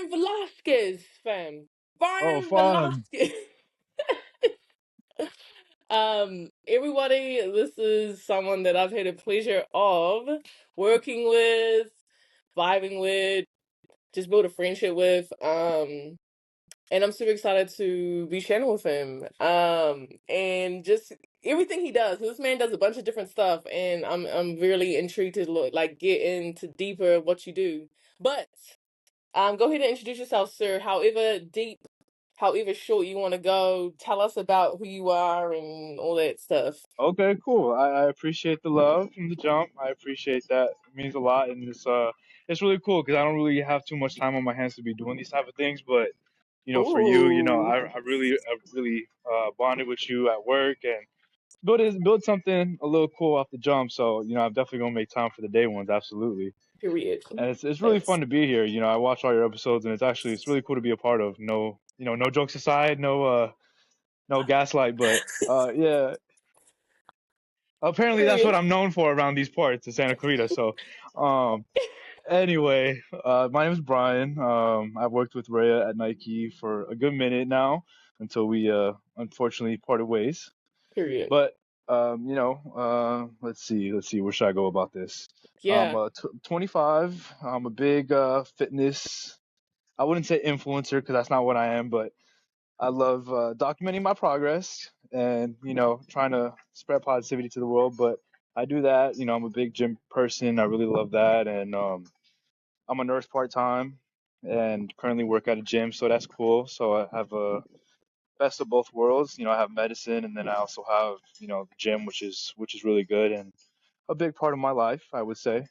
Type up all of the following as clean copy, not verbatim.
Brian Velasquez, fam. Oh, Brian fun. Velasquez. Everybody, this is someone that I've had a pleasure of working with, vibing with, just build a friendship with. And I'm super excited to be sharing with him. And just everything he does. This man does a bunch of different stuff, and I'm really intrigued to look like get into deeper what you do. But go ahead and introduce yourself, sir. However deep, however short you want to go. Tell us about who you are and all that stuff. Okay, cool. I appreciate the love from the jump. I appreciate that. It means a lot, and it's really cool because I don't really have too much time on my hands to be doing these type of things. But for you, Ooh, I really bonded with you at work and build something a little cool off the jump. So I'm definitely gonna make time for the day ones. Absolutely. period. And it's really Thanks. fun to be here. I watch all your episodes, and it's really cool to be a part of. No, no jokes aside, no gaslight, but yeah, apparently that's what Period. I'm known for around these parts in Santa Clarita. So, um, anyway, my name is Brian. I've worked with Rhea at Nike for a good minute now until we unfortunately parted ways. Period. But let's see, where should I go about this? Yeah. 25. I'm a big fitness. I wouldn't say influencer because that's not what I am, but I love documenting my progress and trying to spread positivity to the world. But I do that. I'm a big gym person. I really love that, and I'm a nurse part time and currently work at a gym, so that's cool. So I have a best of both worlds. I have medicine, and then I also have the gym, which is really good and a big part of my life, I would say.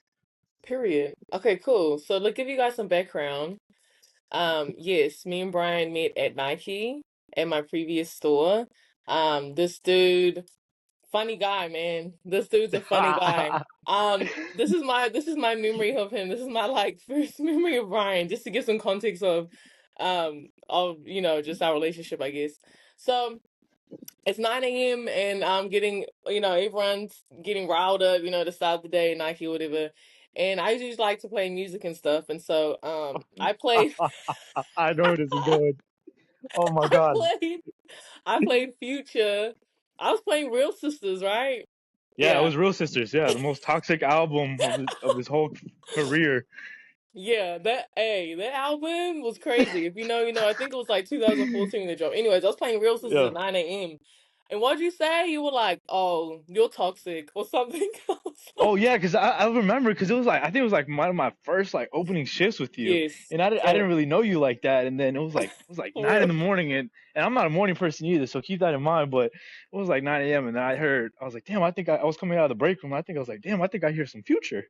Period. Okay, cool. So to give you guys some background, yes, me and Brian met at Nike at my previous store. This dude, funny guy, man. This dude's a funny guy. This is my memory of him. This is my like first memory of Brian, just to give some context of just our relationship, I guess. So it's 9 a.m. and I'm getting, everyone's getting riled up, to start the day, Nike, whatever. And I usually like to play music and stuff. And so I played I know where this is going. Oh my I God. played I played Future. I was playing Real Sisters, right? Yeah, it Yeah. was Real Sisters. Yeah, the most toxic album of his whole career. Yeah, that album was crazy. If you know, you know. I think it was like 2014 the drop. Anyways, I was playing Real Sisters Yeah. at 9 a.m. And what'd you say? You were like, "Oh, you're toxic" or something. I was like, Oh yeah, because I remember because it was like I think it was like one of my first like opening shifts with you, yes, and I for didn't really know you like that, and then it was like for 9 in real. the morning, and I'm not a morning person either, so keep that in mind. But it was like 9 a.m. and then I was like, damn, I was coming out of the break room, I think I was like, damn, I think I hear some Future.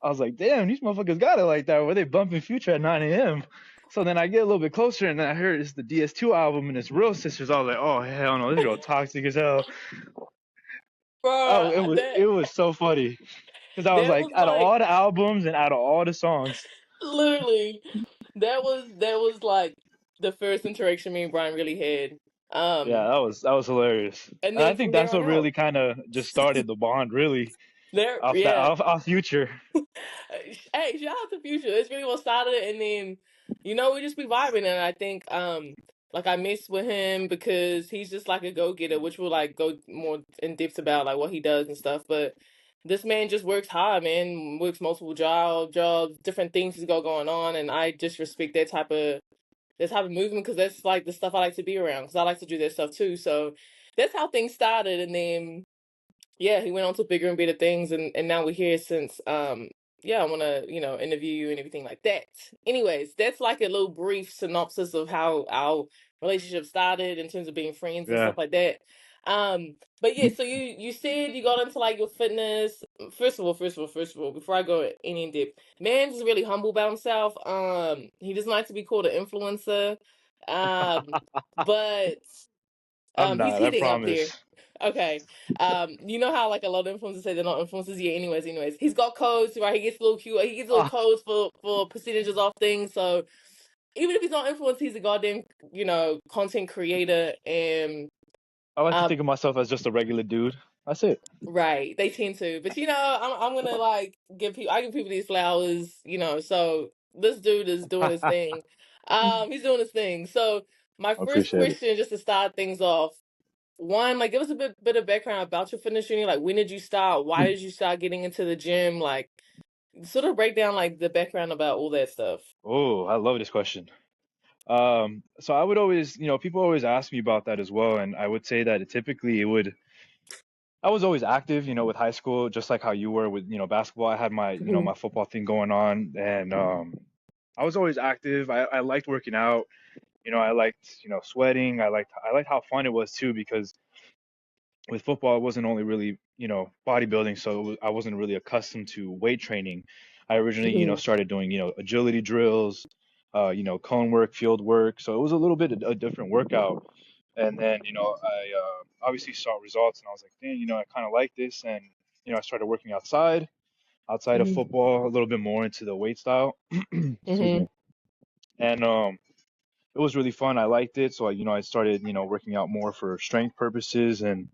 I was like, damn, these motherfuckers got it like that, where they bumping Future at 9 a.m. So then I get a little bit closer, and then I heard it's the DS2 album and it's Real Sisters. I was like, oh hell no, this girl toxic as hell. Oh, Bro, it was so funny. Because I was that like, was out of like all the albums and out of all the songs, literally that was like the first interaction me and Brian really had. yeah, Um, that was hilarious. and And I then think from there that's on what out, really kind of just started the bond, really, there, off that yeah. off Future. Hey, shout out to Future. It's really what started it, and then we just be vibing, and I think like I miss with him because he's just like a go getter, which we'll like go more in depth about like what he does and stuff. But this man just works hard, man. Works multiple jobs, different things he's got going on, and I just respect that type of movement because that's like the stuff I like to be around because I like to do that stuff too. So that's how things started, and then yeah, he went on to bigger and better things, and now we're here since yeah, I want to interview you and everything like that. Anyways, that's like a little brief synopsis of how our relationship started in terms of being friends and Yeah, stuff like that. But yeah, so you said you got into like your fitness. First of all, before I go any in depth, man's is really humble about himself. He doesn't like to be called an influencer. Um, but I'm he's not. I hitting up there. promise. Okay. You know how like a lot of influencers say they're not influencers? Yeah, anyways. He's got codes, right? He gets a little cute. He gets little Ah, codes for percentages off things. So even if he's not influenced, he's a goddamn, content creator and I like to uh think of myself as just a regular dude. That's it. right. They tend to. But I'm gonna like give people these flowers, so this dude is doing his thing. He's doing his thing. So my I first appreciate it. question, just to start things off, one, like give us a bit of background about your fitness journey. Like, when did you start? Why did you start getting into the gym? Like, sort of break down like the background about all that stuff. Oh, I love this question. So I would always, people always ask me about that as well, and I would say that typically it would. I was always active, with high school, just like how you were with, basketball. I had my, Hmm. my football thing going on, and I was always active. I liked working out. I liked, sweating. I liked how fun it was too, because with football, it wasn't only really, bodybuilding, so I wasn't really accustomed to weight training. I originally, Hmm. started doing, agility drills, cone work, field work. So it was a little bit a different workout. And then, I obviously saw results, and I was like, dang, I kind of like this. And, I started working outside of Hmm. football, a little bit more into the weight style. Excuse Hmm. me. And it was really fun. I liked it. So, I started, working out more for strength purposes, and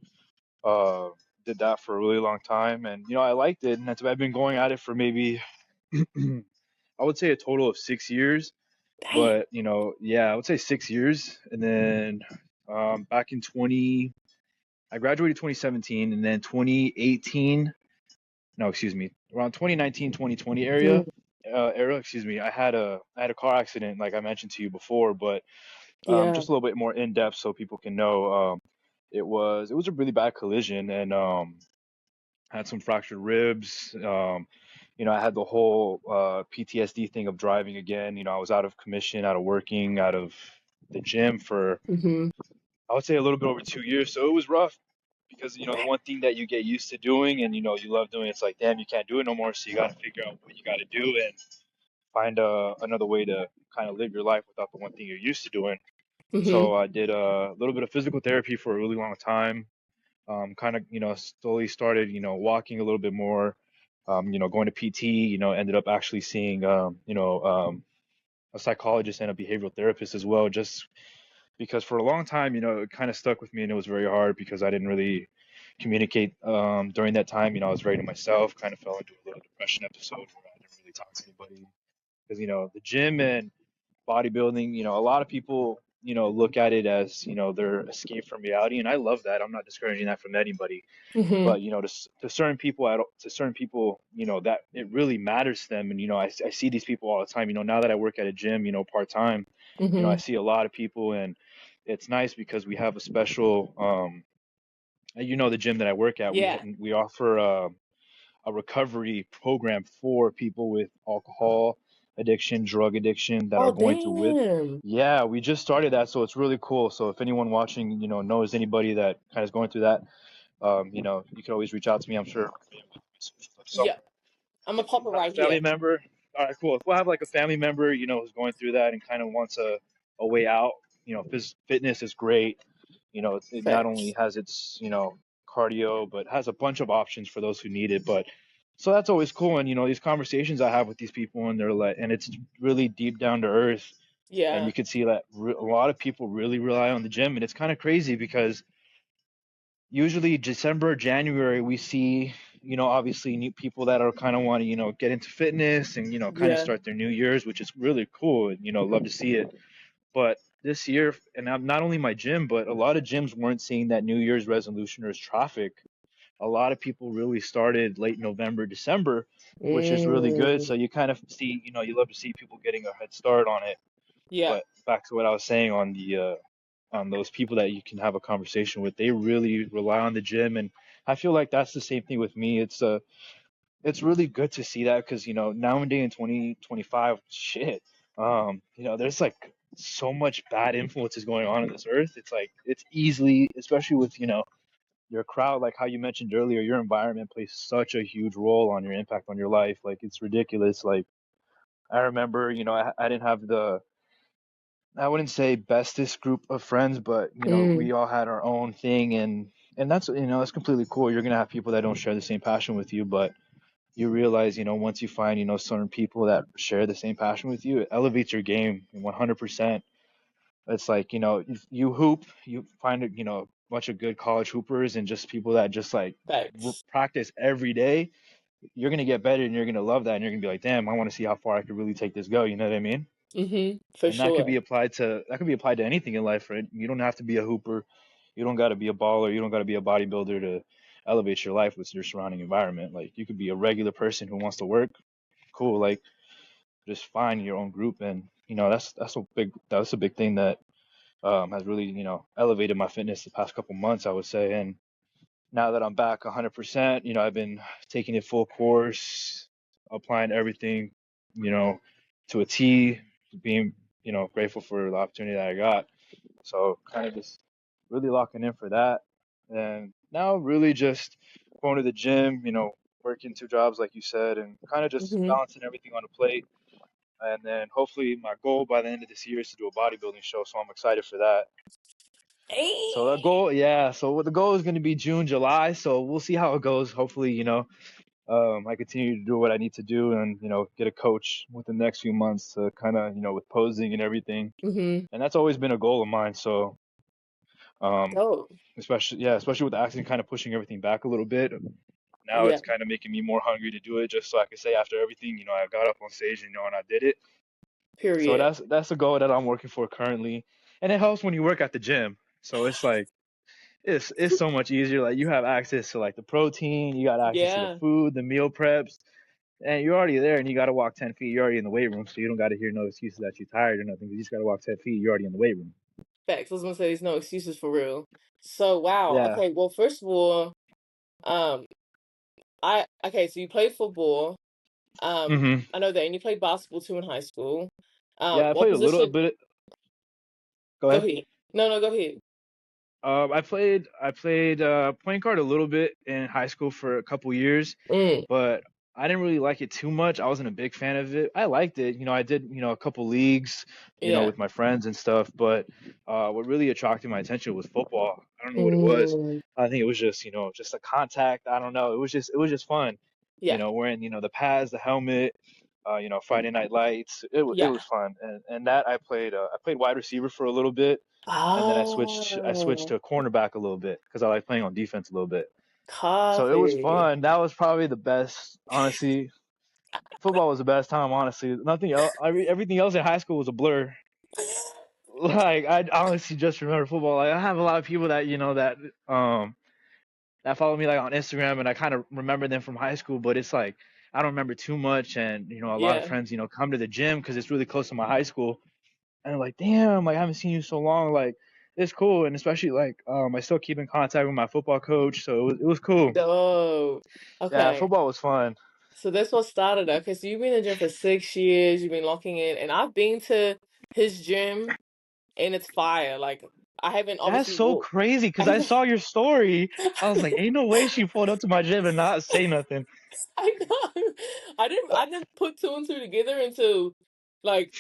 uh, did that for a really long time. And, I liked it. And I've been going at it for maybe, I would say a total of 6 years. Dang. But, yeah, I would say 6 years. And then back in I graduated 2017, and then 2018, no, excuse me, around 2019, 2020 Hmm. excuse me, I had a car accident, like I mentioned to you before, but Yeah. just a little bit more in depth so people can know. It was a really bad collision, and had some fractured ribs. I had the whole PTSD thing of driving again. I was out of commission, out of working, out of the gym for, Hmm. I would say, a little bit over 2 years. So it was rough because, the one thing that you get used to doing and, you love doing, it's like, damn, you can't do it no more. So you got to figure out what you got to do and find another way to kind of live your life without the one thing you're used to doing. Hmm. So I did a little bit of physical therapy for a really long time. Kind of, slowly started, walking a little bit more, going to PT, ended up actually seeing, a psychologist and a behavioral therapist as well, just because for a long time, it kind of stuck with me, and it was very hard because I didn't really communicate during that time. I was very to myself, kind of fell into a little depression episode where I didn't really talk to anybody because, the gym and bodybuilding, a lot of people, look at it as, their escape from reality. And I love that. I'm not discouraging that from anybody. Hmm. But, to certain people, that it really matters to them. And, I see these people all the time. Now that I work at a gym, part time, I Hmm. see a lot of people, and it's nice because we have a special, the gym that I work at, Yeah. we offer a recovery program for people with alcohol addiction, drug addiction that are Oh, going through with. damn. Yeah, we just started that, so it's really cool. So if anyone watching, knows anybody that kind of is going through that, you can always reach out to me. I'm sure Yeah. somewhere. I'm gonna If pop you it have a right family here. member, all right, cool. If we have like a family member, who's going through that and kind of wants a way out, fitness is great. It not only Facts. has its, cardio, but has a bunch of options for those who need it. But so that's always cool. And, these conversations I have with these people, and they're like, and it's really deep down to earth. And Yeah. you could see that a lot of people really rely on the gym. And it's kind of crazy because usually December, January, we see, obviously new people that are kind of want to, get into fitness and, kind of Yeah. start their new years, which is really cool. And, love to see it. But this year, and not only my gym, but a lot of gyms weren't seeing that New Year's resolution or traffic. A lot of people really started late November, December, which is really good. Mm. So you kind of see, you love to see people getting a head start on it. Yeah. But back to what I was saying on those people that you can have a conversation with, they really rely on the gym, and I feel like that's the same thing with me. It's really good to see that because nowadays in 2025, shit, there's like so much bad influences going on in this earth. It's like it's easily, especially with your crowd, like how you mentioned earlier, your environment plays such a huge role on your impact on your life. Like it's ridiculous. Like I remember, I didn't have I wouldn't say bestest group of friends, but Mm. we all had our own thing, and that's that's completely cool. You're gonna have people that don't share the same passion with you, but you realize, once you find, certain people that share the same passion with you, it elevates your game 100%. It's like, if you hoop, you find, a bunch of good college hoopers and just people that just like Facts. practice every day. You're going to get better and you're going to love that. And you're going to be like, damn, I want to see how far I could really take this go. You know what I mean? For And that could sure. be applied to anything in life, right? You don't have to be a hooper, you don't got to be a baller, you don't got to be a bodybuilder to elevate your life with your surrounding environment. Like you could be a regular person who wants to work, cool. Like just find your own group, and that's a big thing that has really elevated my fitness the past couple months, I would say. And now that I'm back 100%, I've been taking it full course, applying everything, you know, to a T, being, grateful for the opportunity that I got. So kind of just really locking in for that. And now really just going to the gym, working two jobs, like you said, and kind of just Hmm. balancing everything on a plate. And then hopefully my goal by the end of this year is to do a bodybuilding show. So I'm excited for that. So the Hey. goal, yeah. So what the goal is going to be June, July. So we'll see how it goes. Hopefully, I continue to do what I need to do, and get a coach within the next few months to kind of, with posing and everything. Hmm. And that's always been a goal of mine. So, um, Dope. especially with the accident kind of pushing everything back a little bit. Now Yeah. it's kind of making me more hungry to do it, just so I can say after everything, I got up on stage, and I did it. So Period. that's a goal that I'm working for currently, and it helps when you work at the gym. So it's like it's so much easier. Like you have access to like the protein, you got access to the Yeah. food, the meal preps, and you're already there. And you got to walk 10 feet. You're already in the weight room, so you don't got to hear no excuses that you're tired or nothing. You just got to walk 10 feet. You're already in the weight room. Facts. I was gonna say there's no excuses for real. So wow. Yeah. Okay. Well, first of all, um, I okay. So you played football. Mhm. I know that, and you played basketball too in high school. Yeah, I What played a little position? bit. Go Go ahead. ahead. No, no, go ahead. I played point guard a little bit in high school for a couple years, Mm, but I didn't really like it too much. I wasn't a big fan of it. I liked it. I did, a couple leagues, yeah. with my friends and stuff, but what really attracted my attention was football. I don't know what it was. Mm, I think it was just, just the contact. I don't know. It was just fun. yeah. Wearing, the pads, the helmet, Friday night lights. It Yeah. was fun. And that I played wide receiver for a little bit, and then I switched Oh, to a cornerback a little bit because I like playing on defense a little bit. So it was coffee. fun. That was probably the best, honestly. Football was the best time, honestly. Nothing else. Everything else in high school was a blur. Like I honestly just remember football. Like I have a lot of people that that follow me like on Instagram, and I kind of remember them from high school. But it's like I don't remember too much, and a lot of Yeah. friends come to the gym because it's really close to my high school, and they're like, damn, like I haven't seen you so long. Like it's cool, and especially like I still keep in contact with my football coach, so it was cool. Dope. Yeah, Okay. football was fun. So that's what started. Okay. So you've been in the gym for 6 years. You've been locking in, and I've been to his gym, and it's fire. Like I haven't That's obviously so walked. crazy because I I know. saw your story. I was like, ain't no way she pulled up to my gym and not say nothing. I know. I didn't put two and two together until like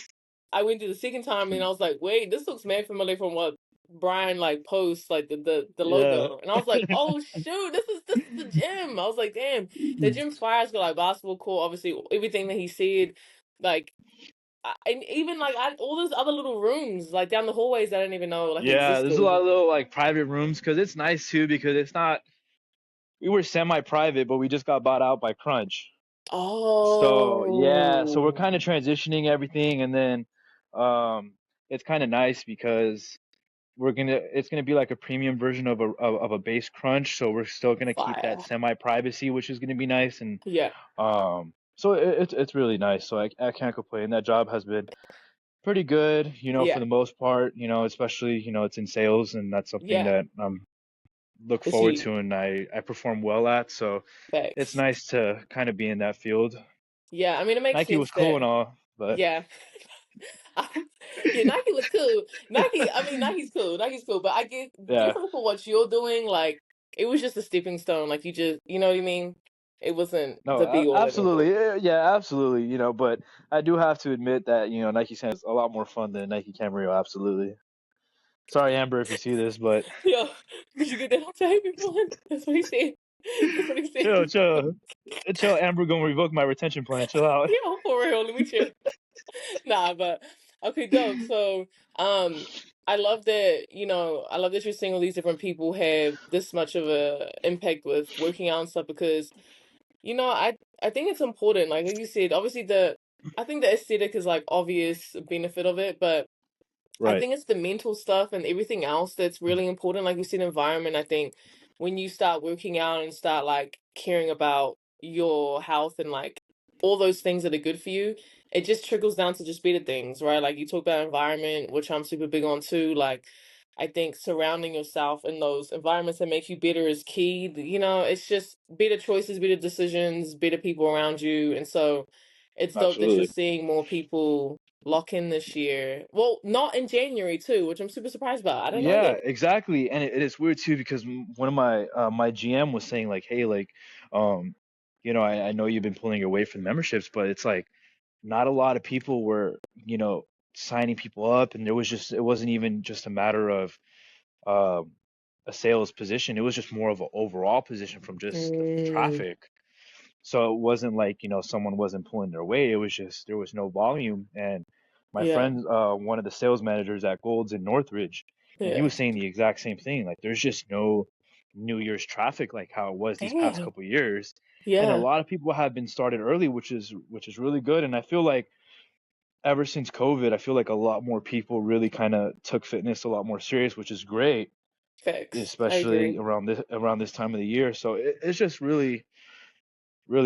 I went to the second time and I was like, wait, this looks mad familiar from what Brian like posts, like the Yeah. logo. And I was like, oh shoot, this is the gym. I was like, damn, the gym's fire. It's got like basketball court, obviously everything that he said, like and even like all those other little rooms like down the hallways that I didn't even know like Yeah, there's a existed. lot of little like private rooms because it's nice too because it's not we were semi-private, but we just got bought out by Crunch. So yeah, so we're Oh, kind of transitioning everything, and then um, it's kind of nice because it's gonna be like a premium version of a base Crunch, so we're still gonna keep that fire. semi-privacy, which is gonna be nice, and Yeah, so it's really nice. So I can't complain. That job has been pretty good, for yeah, the most part, especially it's in sales, and that's something yeah. that look It's forward huge. to, and I perform well at. So it's Facts. nice to kind of be in that field. Yeah, I mean it makes Nike was sense cool that and all, but yeah. Yeah, Nike was cool. Nike, I mean, Nike's cool. Nike's cool, but I get yeah, different for what you're doing. Like, it was just a stepping stone. Like, you know what I mean? It wasn't no, the be all and end absolutely, all. yeah, absolutely, but I do have to admit that Nike Sand is a lot more fun than Nike Camarillo. Absolutely. Sorry, Amber, if you see this, but Yo, did you get that off to everyone? That's what he said. That's what he said. chill, chill, chill. Amber gonna revoke my retention plan. Chill out. Yo, for real. Let me chill. Nah, but okay, dope. So, um, I love that, I love that you're seeing all these different people have this much of a impact with working out and stuff because I think it's important. Like you said, obviously I think the aesthetic is like obvious benefit of it, but I Right. think it's the mental stuff and everything else that's really important. Like you said, environment. I think when you start working out and start like caring about your health and like all those things that are good for you, it just trickles down to just better things, right? Like you talk about environment, which I'm super big on too. Like I think surrounding yourself in those environments that make you better is key. You know, it's just better choices, better decisions, better people around you. And so it's dope that you're Absolutely. seeing more people lock in this year. Well, not in January too, which I'm super surprised about. I didn't know Yeah, that. exactly. And it is weird too because one of my GM was saying like, hey, like, um, I know you've been pulling away from memberships, but it's like not a lot of people were, signing people up, and it wasn't even just a matter of um a sales position. It was just more of an overall position from just the Mm, traffic. So it wasn't like, someone wasn't pulling their weight. It was just there was no volume. And my yeah, friend, one of the sales managers at Gold's in Northridge, and he yeah. was saying the exact same thing. Like there's just no New Year's traffic like how it was these past Damn. couple of years. And a Yeah, lot of people have been started early, which is really good. And I feel like ever since COVID, I feel like a lot more people really kind of took fitness a lot more serious, which is great, facts. I especially agree. around this time of the year. So it's just really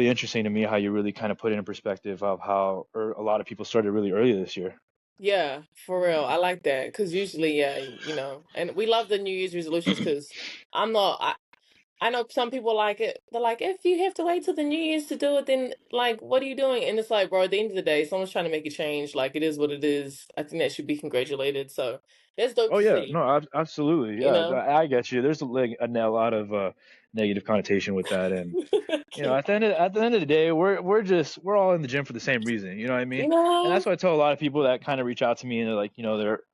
interesting to me how you really kind of put it in perspective of how a lot of people started really early this year. Yeah, for real. I like that because usually, yeah, you know, and we love the New Year's resolutions because I'm not. I know some people like it. They're like, if you have to wait till the New Year's to do it, then like, what are you doing? And it's like, bro, at the end of the day, someone's trying to make a change. Like, it is what it is. I think that should be congratulated. So that's dope Oh to yeah, see. no, absolutely, You yeah, know. I get you. There's like a lot of negative connotation with that, and Okay. at the end of the day, we're all in the gym for the same reason. You know what I mean? You And know. that's why I tell a lot of people that kind of reach out to me and they're like,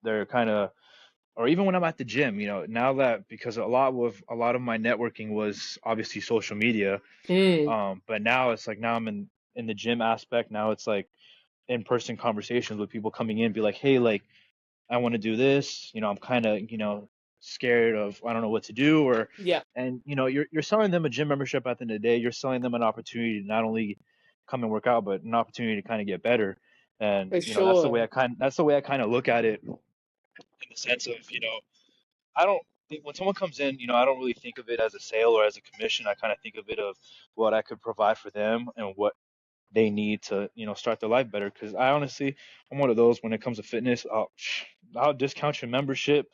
they're kind of, or even when I'm at the gym, now that because a lot of my networking was obviously social media, Mm, but now it's like now I'm in the gym aspect. Now it's like in-person conversations with people coming in, be like, hey, like I want to do this. I'm kind of, scared of I don't know what to do, or yeah, and you're selling them a gym membership at the end of the day. You're selling them an opportunity to not only come and work out, but an opportunity to kind of get better. And for that's the way sure. I kind of look at it in the sense of, I don't think when someone comes in, I don't really think of it as a sale or as a commission. I kind of think of it of what I could provide for them and what they need to, start their life better. Because I honestly, I'm one of those when it comes to fitness, I'll discount your membership.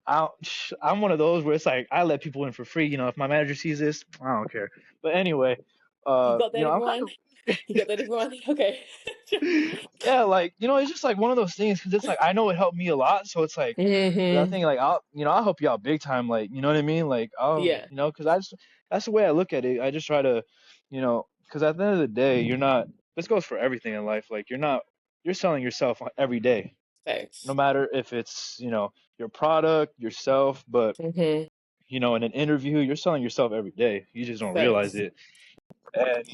I'm one of those where it's like I let people in for free. If my manager sees this, I don't care. But anyway, You got that, I'm kind everyone? You got that, everyone? Okay. yeah, like it's just like one of those things because it's like I know it helped me a lot, so it's like I Mm-hmm. think like I'll help you out big time, like you know what I mean, like I'll Yeah, because that's the way I look at it. I just try to because at the end of the day, you're not. This goes for everything in life. Like you're selling yourself every day, no thanks. matter if it's your product, yourself, but Mm-hmm. in an interview, you're selling yourself every day. You just don't realize Thanks. it. And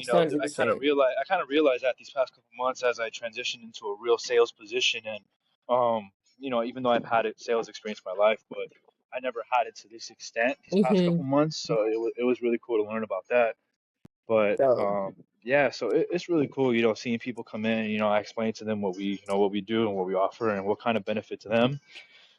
I kind of 100%. realized that these past couple months as I transitioned into a real sales position, and even though I've had sales experience in my life, but I never had it to this extent these past Mm-hmm. couple months. So it was really cool to learn about that. But So, yeah, so it's really cool, seeing people come in. I explain to them what we do and what we offer and what kind of benefit to them,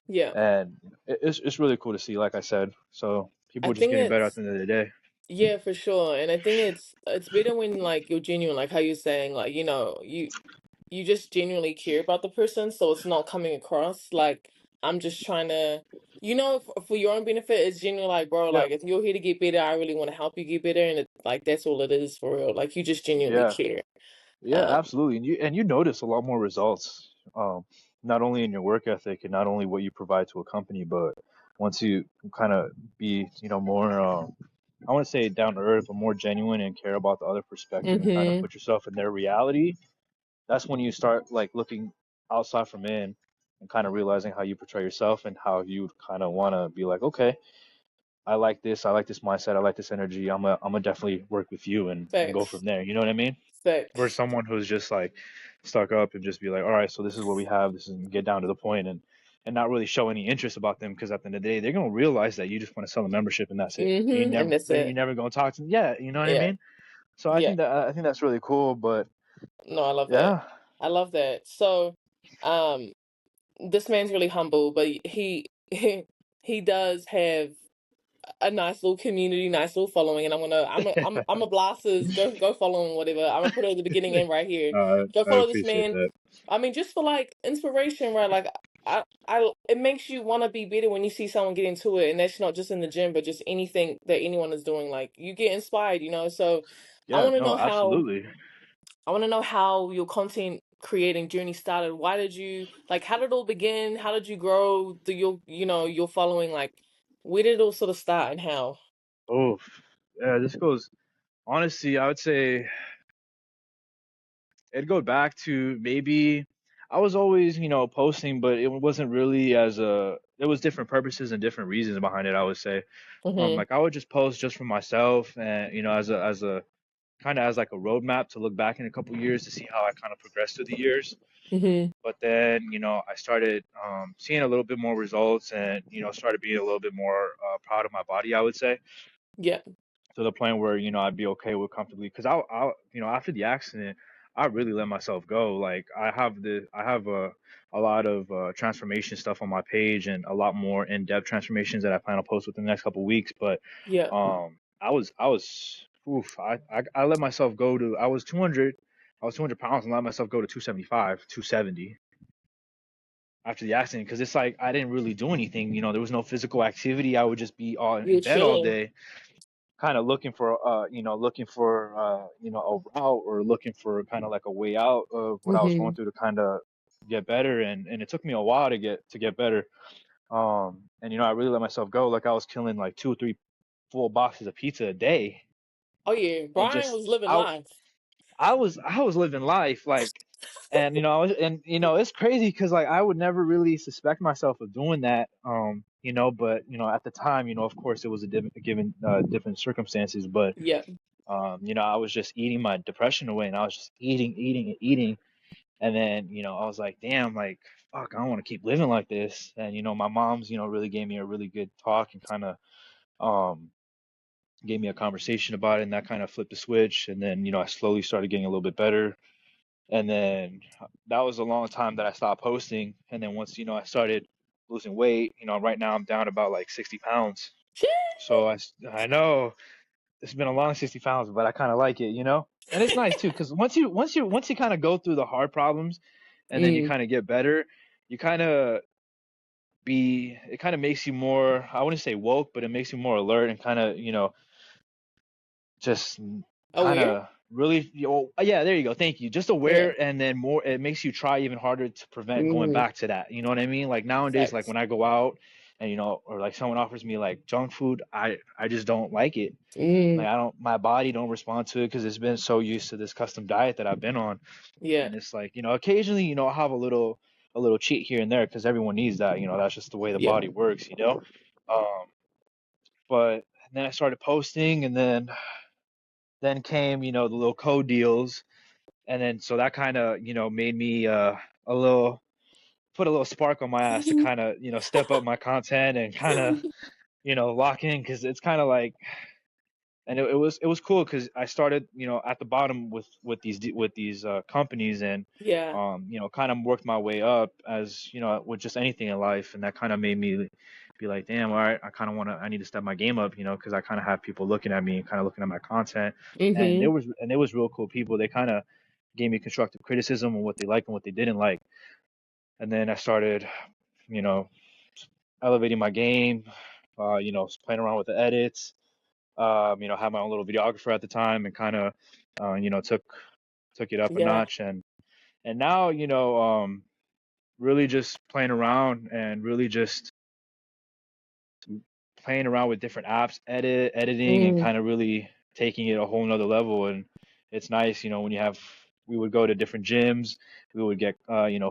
yeah. and it's really cool to see. Like I said, so I people are just think getting better at it's the end of the day. yeah, for sure. And I think it's better when like you're genuine, like how you're saying, like, you just genuinely care about the person, so it's not coming across like I'm just trying to for your own benefit. It's genuinely like, bro, Yeah. like if you're here to get better, I really want to help you get better, and like that's all it is for real. Like you just genuinely Yeah. care. Yeah, Um, absolutely. And you notice a lot more results, not only in your work ethic and not only what you provide to a company, but once you kind of be, more, I want to say down to earth, but more genuine and care about the other perspective and kind of mm-hmm. put yourself in their reality. That's when you start like looking outside from in and kind of realizing how you portray yourself and how you kind of want to be like, okay, I like this. I like this mindset. I like this energy. I'm gonna definitely work with you and go Facts. from there. You know what I mean? Versus Facts. someone who's just like stuck up and just be like, all right, so this is what we have. This is get down to the point and not really show any interest about them because at the end of the day, they're gonna realize that you just want to sell a membership and that's it. And you Mm-hmm. And never that's then you it. never gonna talk to them. Yeah, you know what I Yeah. mean? So I Yeah. think that's really cool. But No, I love that. yeah, I love that. So, um, this man's really humble, but he does have a nice little community, nice little following, and I'm a blasters. Go follow him, whatever. I'm gonna put it at the beginning and right here. Go I follow this appreciate man. that. I mean, just for like inspiration, right? Like it makes you want to be better when you see someone get into it, and that's not just in the gym, but just anything that anyone is doing. Like you get inspired, you know. So I Yeah, want to no, know how absolutely. I want to know how your content creating journey started. Why did you like? How did it all begin? How did you grow your following? Like, where did it all sort of start and how? Oh, yeah, this goes, honestly, I would say it'd go back to maybe I was always, posting, but it wasn't really there was different purposes and different reasons behind it, I would say. Mhm. Like I would just post just for myself and, as a kind of as like a roadmap to look back in a couple years to see how I kind of progressed through the years. Mhm. But then, I started seeing a little bit more results and, started being a little bit more proud of my body, I would say, Yeah. to the point where, I'd be okay with comfortably. Because after the accident, I really let myself go. Like I have a lot of transformation stuff on my page and a lot more in-depth transformations that I plan to post within the next couple of weeks. But Yeah. oof, I let myself go to, I was 200 pounds and let myself go to 275, 270 after the accident because it's like I didn't really do anything. There was no physical activity. I would just be all You in were bed all chilling. day, kind of looking for a route or looking for kind of like a way out of what I was going Mhm. through to kind of get better. And it took me a while to get better. And I really let myself go. Like I was killing like 2 or 3 full boxes of pizza a day, Oh yeah, and Brian just was living I life. I was living life like, and it's crazy because like I would never really suspect myself of doing that, but at the time, of course it was given different circumstances, but Yeah. I was just eating my depression away, and I was just eating, eating, and eating, and then I was like, damn, like fuck, I don't want to keep living like this, and my mom's really gave me a really good talk and kind of um gave me a conversation about it, and that kind of flipped the switch, and then I slowly started getting a little bit better. And then that was a long time that I stopped posting. And then once, I started losing weight, right now I'm down about like 60 pounds. So I know it's been a long 60 pounds, but I kind of like it. And it's nice too, because once you kind of go through the hard problems and then you Mm. kind of get better, you kind of it kind of makes you more, I wouldn't say woke, but it makes you more alert and kind of, just kind Aware? of really, yeah, there you go, thank you, just Yeah. aware, and then more, it makes you try even harder to prevent going Mm. back to that, you know what I mean? Like nowadays, like Facts. when I go out and or like someone offers me like junk food, I just don't like it. Mm. Like I don't, my body don't respond to it because it's been so used to this custom diet that I've been on. Yeah. And it's like, occasionally, I'll have a little cheat here and there because everyone needs that, that's just the way the Yeah. body works. um but then I started posting, and then came, the little code deals, and then so that kind of, made me a little put a little spark on my ass to kind of, step up my content and kind of, lock in, because it's kind of like, and it was cool because I started, at the bottom with these companies, and Yeah. kind of worked my way up, as with just anything in life, and that kind of made me be like, damn, all right, I need to step my game up, because I kind of have people looking at me and kind of looking at my content, and Mhm. there was real cool people. They kind of gave me constructive criticism on what they liked and what they didn't like, and then I started, you know, elevating my game, playing around with the edits, had my own little videographer at the time, and kind of, took it up a Yeah. notch, and now, really just playing around and really just playing around with different apps, editing, and Mm. kind of really taking it a whole nother level. And it's nice, when we would go to different gyms, we would get,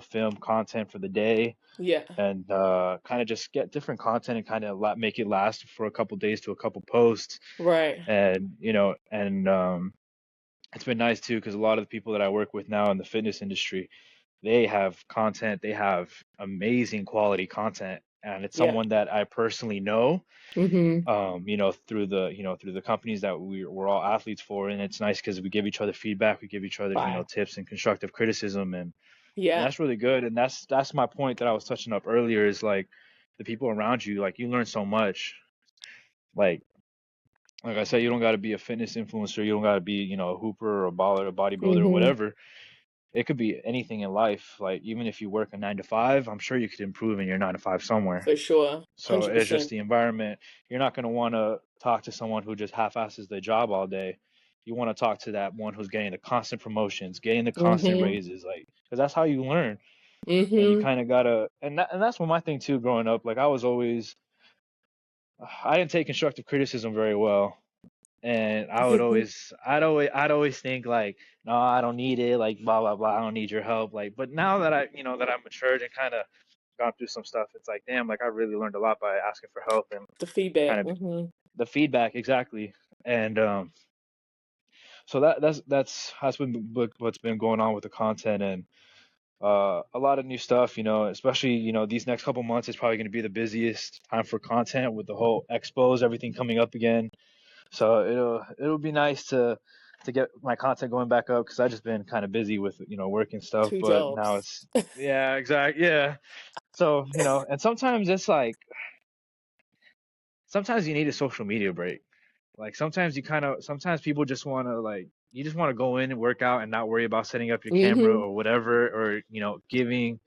film content for the day, Yeah. and kind of just get different content and kind of make it last for a couple days to a couple posts. Right. And it's been nice too, because a lot of the people that I work with now in the fitness industry, they have content, they have amazing quality content, and it's Yeah. someone that I personally know, Mm-hmm. through the companies that we're all athletes for, and it's nice because we give each other feedback, we give each other, Bye. tips and constructive criticism, and Yeah. that's really good. And that's my point that I was touching up earlier is like the people around you, like you learn so much. Like like I said, you don't got to be a fitness influencer, you don't got to be, a hooper or a baller, a bodybuilder or Mm-hmm. whatever. It could be anything in life. Like even if you work a 9 to 5, I'm sure you could improve in your 9 to 5 somewhere. For sure. So it's just 100%. the environment. You're not going to want to talk to someone who just half-asses their job all day. You want to talk to that one who's getting the constant promotions, getting the constant Mm-hmm. raises, like, because that's how you learn. And you Mm-hmm. kind of gotta, and that's one my thing too. Growing up, like I was always, I didn't take constructive criticism very well, and I'd always think like, no, I don't need it, like blah blah blah, I don't need your help, like. But now that that I'm matured and kind of gone through some stuff, it's like, damn, like I really learned a lot by asking for help and The feedback. kind of Mm-hmm. the feedback exactly. And so that's been what's been going on with the content, and a lot of new stuff, especially, these next couple months is probably going to be the busiest time for content with the whole expos, everything coming up again. So it'll be nice to get my content going back up because I've just been kind of busy with, work and stuff. Two But now jobs. it's, yeah, exactly, yeah. So, and sometimes it's like sometimes you need a social media break. Like sometimes people just want to, like, you just want to go in and work out and not worry about setting up your camera Mm-hmm. or whatever, or giving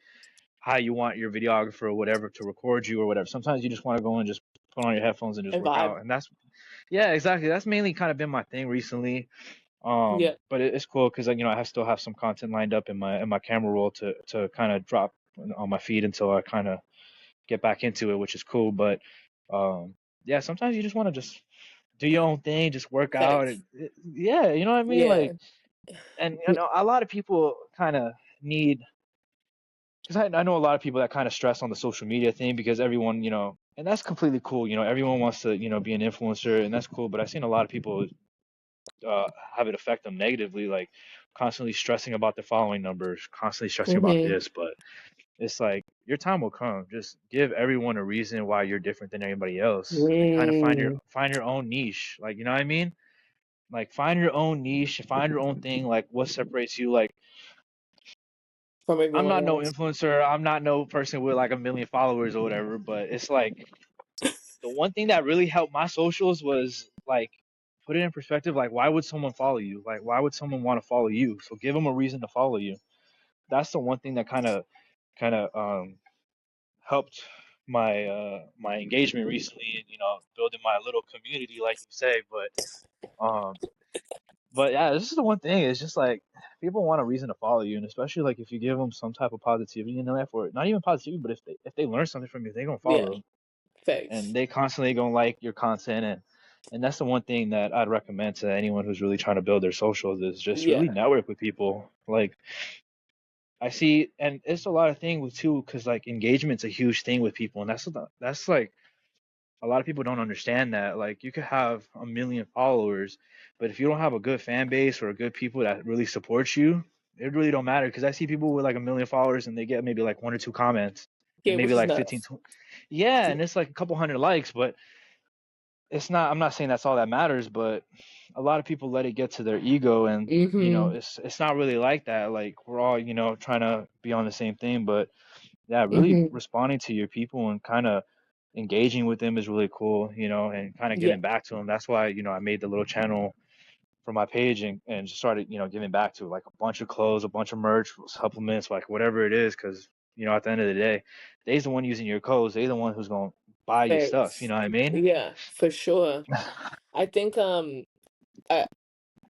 how you want your videographer or whatever to record you or whatever. Sometimes you just want to go and just put on your headphones and just And work vibe. out. And that's, yeah, exactly. That's mainly kind of been my thing recently. Yeah. But it's cool because I still have some content lined up in my camera roll to kind of drop on my feed until I kind of get back into it, which is cool. But um, yeah, sometimes you just want to just do your own thing, just work out. Thanks. Yeah, you know what I mean? Yeah. Like, and a lot of people kind of need, because I know a lot of people that kind of stress on the social media thing because everyone, and that's completely cool. Everyone wants to, be an influencer, and that's cool. But I've seen a lot of people have it affect them negatively, like constantly stressing about their following numbers, constantly stressing about Mm-hmm. this. But it's like your time will come. Just give everyone a reason why you're different than everybody else, and kind of Mm. find your own niche. Like, you know what I mean? Like find your own niche, find your own thing. Like what separates you. Like From I'm everyone not no else. influencer. I'm not no person with like a million followers or whatever. But it's like the one thing that really helped my socials was like put it in perspective. Like why would someone follow you? Like why would someone want to follow you? So give them a reason to follow you. That's the one thing that kind of helped my engagement recently. Building my little community, like you say. Um, but yeah, this is the one thing. It's just like people want a reason to follow you, and especially like if you give them some type of positivity in their life, or not even positivity, but if they learn something from you, they gonna Yeah. follow, and Thanks. they constantly gonna like your content, and that's the one thing that I'd recommend to anyone who's really trying to build their socials is just really Yeah. network with people. Like I see, and it's a lot of thing with too, because like engagement's a huge thing with people, and that's like a lot of people don't understand that. Like you could have a million followers, but if you don't have a good fan base or a good people that really support you, it really don't matter. Because I see people with like a million followers and they get maybe like one or two comments Yeah, and which maybe is like 15, nuts. 20. Yeah, Yeah. and it's like a couple hundred likes, but it's not. I'm not saying that's all that matters, but a lot of people let it get to their ego, and Mm-hmm. it's not really like that. Like we're all trying to be on the same thing, but yeah, really Mm-hmm. responding to your people and kind of engaging with them is really cool, and kind of Yeah. giving back to them. That's why, I made the little channel for my page and just started, giving back to like a bunch of clothes, a bunch of merch, supplements, like whatever it is. Cause, at the end of the day, they's the one using your codes. They're the one who's going to buy your stuff. You Thanks. know what I mean? Yeah, for sure. I think I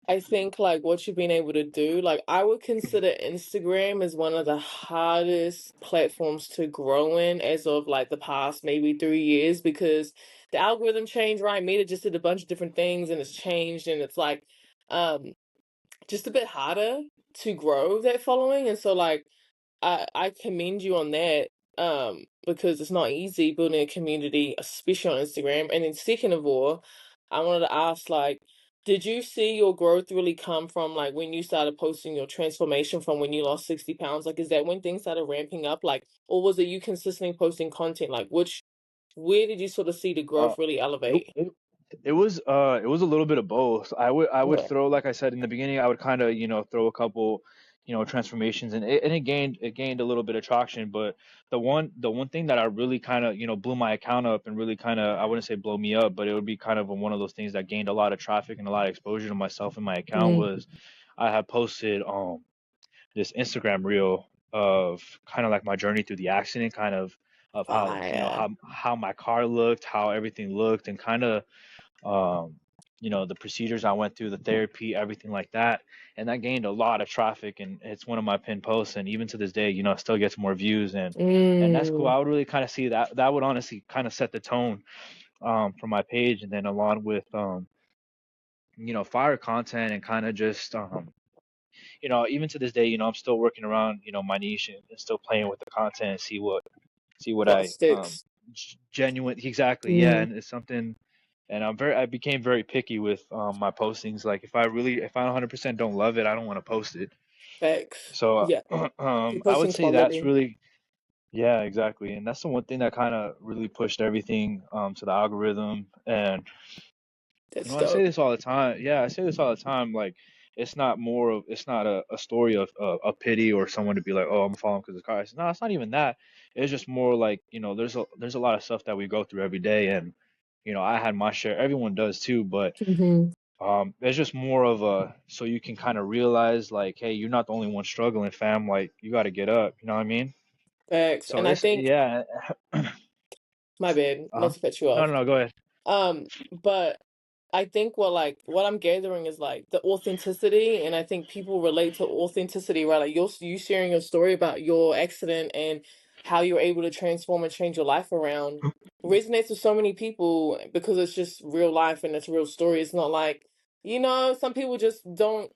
I think like what you've been able to do, like I would consider Instagram as one of the hardest platforms to grow in as of like the past maybe 3 years because the algorithm changed, right? Meta just did a bunch of different things and it's changed and it's like um just a bit harder to grow that following. And so like I commend you on that because it's not easy building a community, especially on Instagram. And then second of all, I wanted to ask like Did you see your growth really come from like when you started posting your transformation from when you lost 60 pounds? Like, is that when things started ramping up? Like, or was it you consistently posting content? Like, where did you sort of see the Uh, growth really it, elevate? it it was a little bit of both. I would Yeah. throw, like I said in the beginning, I would kind of throw a couple transformations, and it gained a little bit of traction. But the one thing that I really kind of blew my account up and really kind of, I wouldn't say blow me up, but it would be kind of one of those things that gained a lot of traffic and a lot of exposure to myself and my account Mm, was I had posted this Instagram reel of kind of like my journey through the accident, kind of how fire. how my car looked, how everything looked, and kind of um, the procedures I went through, the therapy, everything like that. And that gained a lot of traffic, and it's one of my pinned posts. And even to this day, it still gets more views, and that's cool. Mm, I would really kind of see that that would honestly kind of set the tone for my page, and then along with fire content and kind of just even to this day, I'm still working around my niche and still playing with the content and see what what I sticks? genuine exactly, yeah, Mm, and it's something. And I became very picky with my postings. Like if I 100% don't love it, I don't want to post it. facts. So Yeah. You're I would posting say that's quality. really, yeah, exactly. And that's the one thing that kind of really pushed everything to the algorithm. And That's I say dope. this all the time. Yeah, I say this all the time. Like, it's not a story of a pity or someone to be like, oh, I'm following because of cars. No, it's not even that. It's just more like, there's a lot of stuff that we go through every day, and I had my share. Everyone does too, but Hmm. it's just more of a so you can kind of realize like, hey, you're not the only one struggling, fam. Like, you got to get up. You know what I mean? Facts. So And I it's think, yeah. my bad, uh not to cut you No, off. no, no. Go ahead. But I think what I'm gathering is like the authenticity, and I think people relate to authenticity, right? Like you sharing your story about your accident and how you were able to transform and change your life around resonates with so many people because it's just real life and it's a real story. It's not like, some people just don't.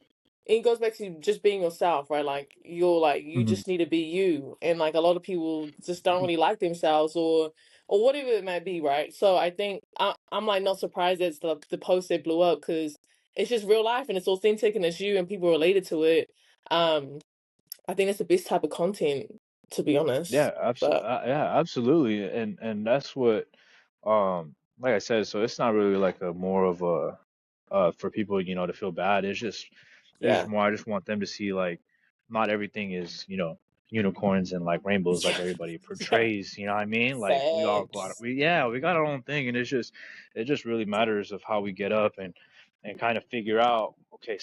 It goes back to just being yourself, right? Like you Hmm. just need to be you, and like a lot of people just don't really like themselves or whatever it might be, right? So I think I'm like not surprised that the post that blew up because it's just real life and it's authentic and it's you and people related to it. Um, I think it's the best type of content, to be honest. But Yeah, absolutely. And that's what, like I said, so it's not really like a more of a, for people, to feel bad. It's just yeah, more, I just want them to see like, not everything is, unicorns and like rainbows like everybody yeah, portrays. You know what I mean? Like, we all got, facts. we got our own thing, and it just really matters of how we get up and kind of figure out, okay,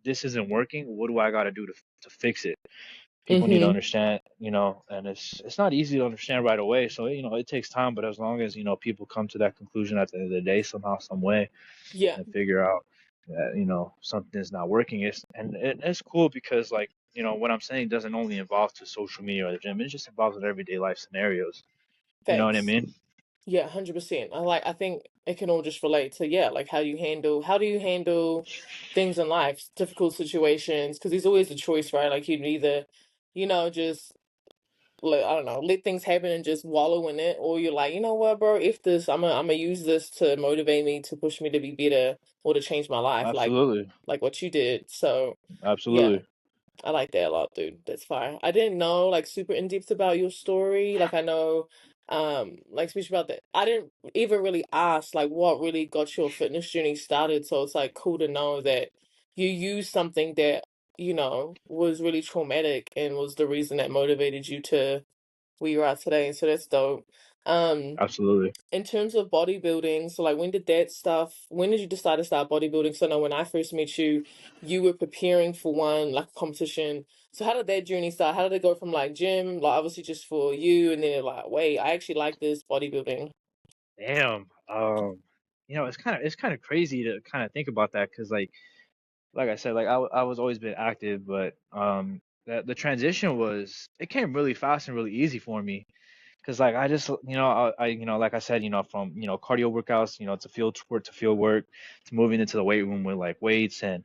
this isn't working. What do I got to do to fix it? People need to Mm-hmm. understand, and it's not easy to understand right away. So, it takes time, but as long as, people come to that conclusion at the end of the day, somehow, some way, Yeah. and figure out that, something's not working. It's cool because, like, what I'm saying doesn't only involve to social media or the gym. It just involves in everyday life scenarios. You know what I Facts. mean? Yeah, 100%. I think it can all just relate to, yeah, like how do you handle things in life, difficult situations? Because there's always a choice, right? Like you'd either, just I don't know, let things happen and just wallow in it, or you're like, you know what, bro, if this, I'm gonna use this to motivate me, to push me to be better or to change my life, Absolutely. like what you did. So yeah, Absolutely. I like that a lot, dude. That's fire. I didn't know like super in depth about your story. Like I know, like speech about that. I didn't even really ask like what really got your fitness journey started. So it's like cool to know that you used something that was really traumatic and was the reason that motivated you to where you are today. So that's dope. Um, Absolutely. in terms of bodybuilding, so like when did you decide to start bodybuilding? So I know when I first met you, you were preparing for one, like a competition. So how did that journey start? How did it go from like gym, like obviously just for you, and then you're like, wait, I actually like this bodybuilding. Damn. It's kind of crazy to kind of think about that because, like I said, like I was always been active, but the transition it came really fast and really easy for me because, like, I just, like I said, from, cardio workouts, to field sport, to field work, to moving into the weight room with like weights, and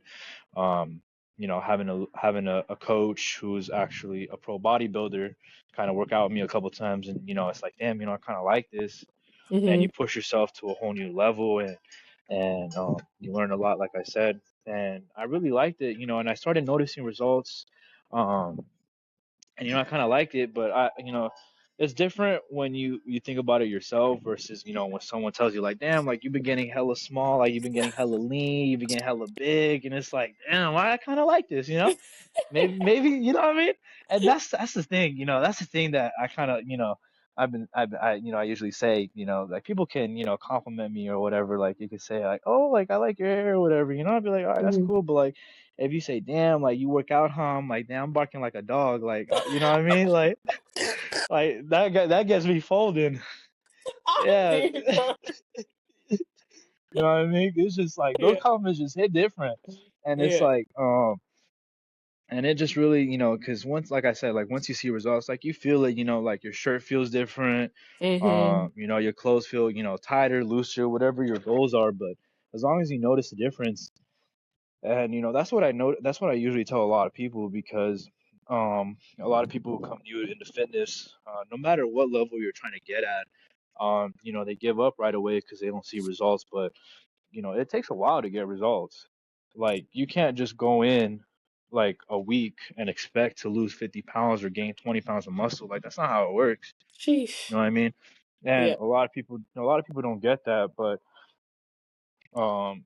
um having a coach who's actually a pro bodybuilder kind of work out with me a couple times, and it's like, damn, I kind of like this, and Mm-hmm. you push yourself to a whole new level. and you learn a lot, like I said, and I really liked it, and I started noticing results, um, and I kind of liked it, but it's different when you think about it yourself versus when someone tells you like, damn, like you've been getting hella small, like you've been getting hella lean, you've been getting hella big, and it's like, damn, I kind of like this. Maybe you know what I mean. And that's the thing, that's the thing that I kind of I usually say, like people can compliment me or whatever, like you could say like, oh, like I like your hair or whatever, I'd be like, all right, that's Mhm. cool, but like if you say, damn, like you work out, huh? I'm like, damn, I'm barking like a dog, like you know what I mean, like that gets me folding. I'm Yeah, dead. you know what I mean. It's just like those Yeah. compliments just hit different, and it's Yeah. like and it just really, because once, like I said, like once you see results, like you feel it, like your shirt feels different, Mhm. your clothes feel, tighter, looser, whatever your goals are. But as long as you notice the difference, and that's what I know, that's what I usually tell a lot of people, because a lot of people who come new into fitness, no matter what level you're trying to get at, they give up right away because they don't see results. But it takes a while to get results. Like you can't just go in like a week and expect to lose 50 pounds or gain 20 pounds of muscle. Like that's not how it works. You Sheesh. know what I mean? And Yeah. a lot of people don't get that, but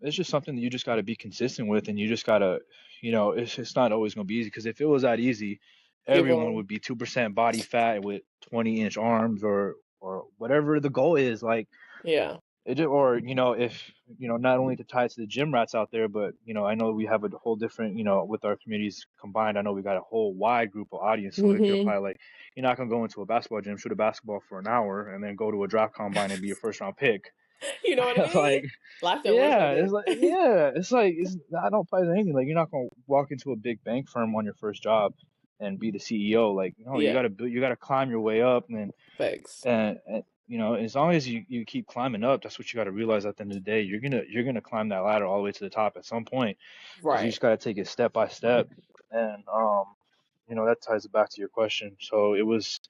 it's just something that you just got to be consistent with, and you just gotta, it's not always gonna be easy. Because if it was that easy, You're everyone wrong. would be 2% body fat with 20-inch arms or whatever the goal is. Like Yeah. or if not only to tie it to the gym rats out there, but I know we have a whole different, with our communities combined, I know we got a whole wide group of audience. So if you're Mhm. probably like, you're not gonna go into a basketball gym, shoot a basketball for an hour, and then go to a draft combine and be a first round pick. You know what I mean? Like, Life don't work like yeah, that. it's like I don't play anything. Like you're not gonna walk into a big bank firm on your first job and be the CEO. Like, no, Yeah. you gotta climb your way up, Thanks. and as long as you keep climbing up, that's what you got to realize at the end of the day. You're gonna climb that ladder all the way to the top at some point, because you Right. just got to take it step by step. And that ties it back to your question. So it was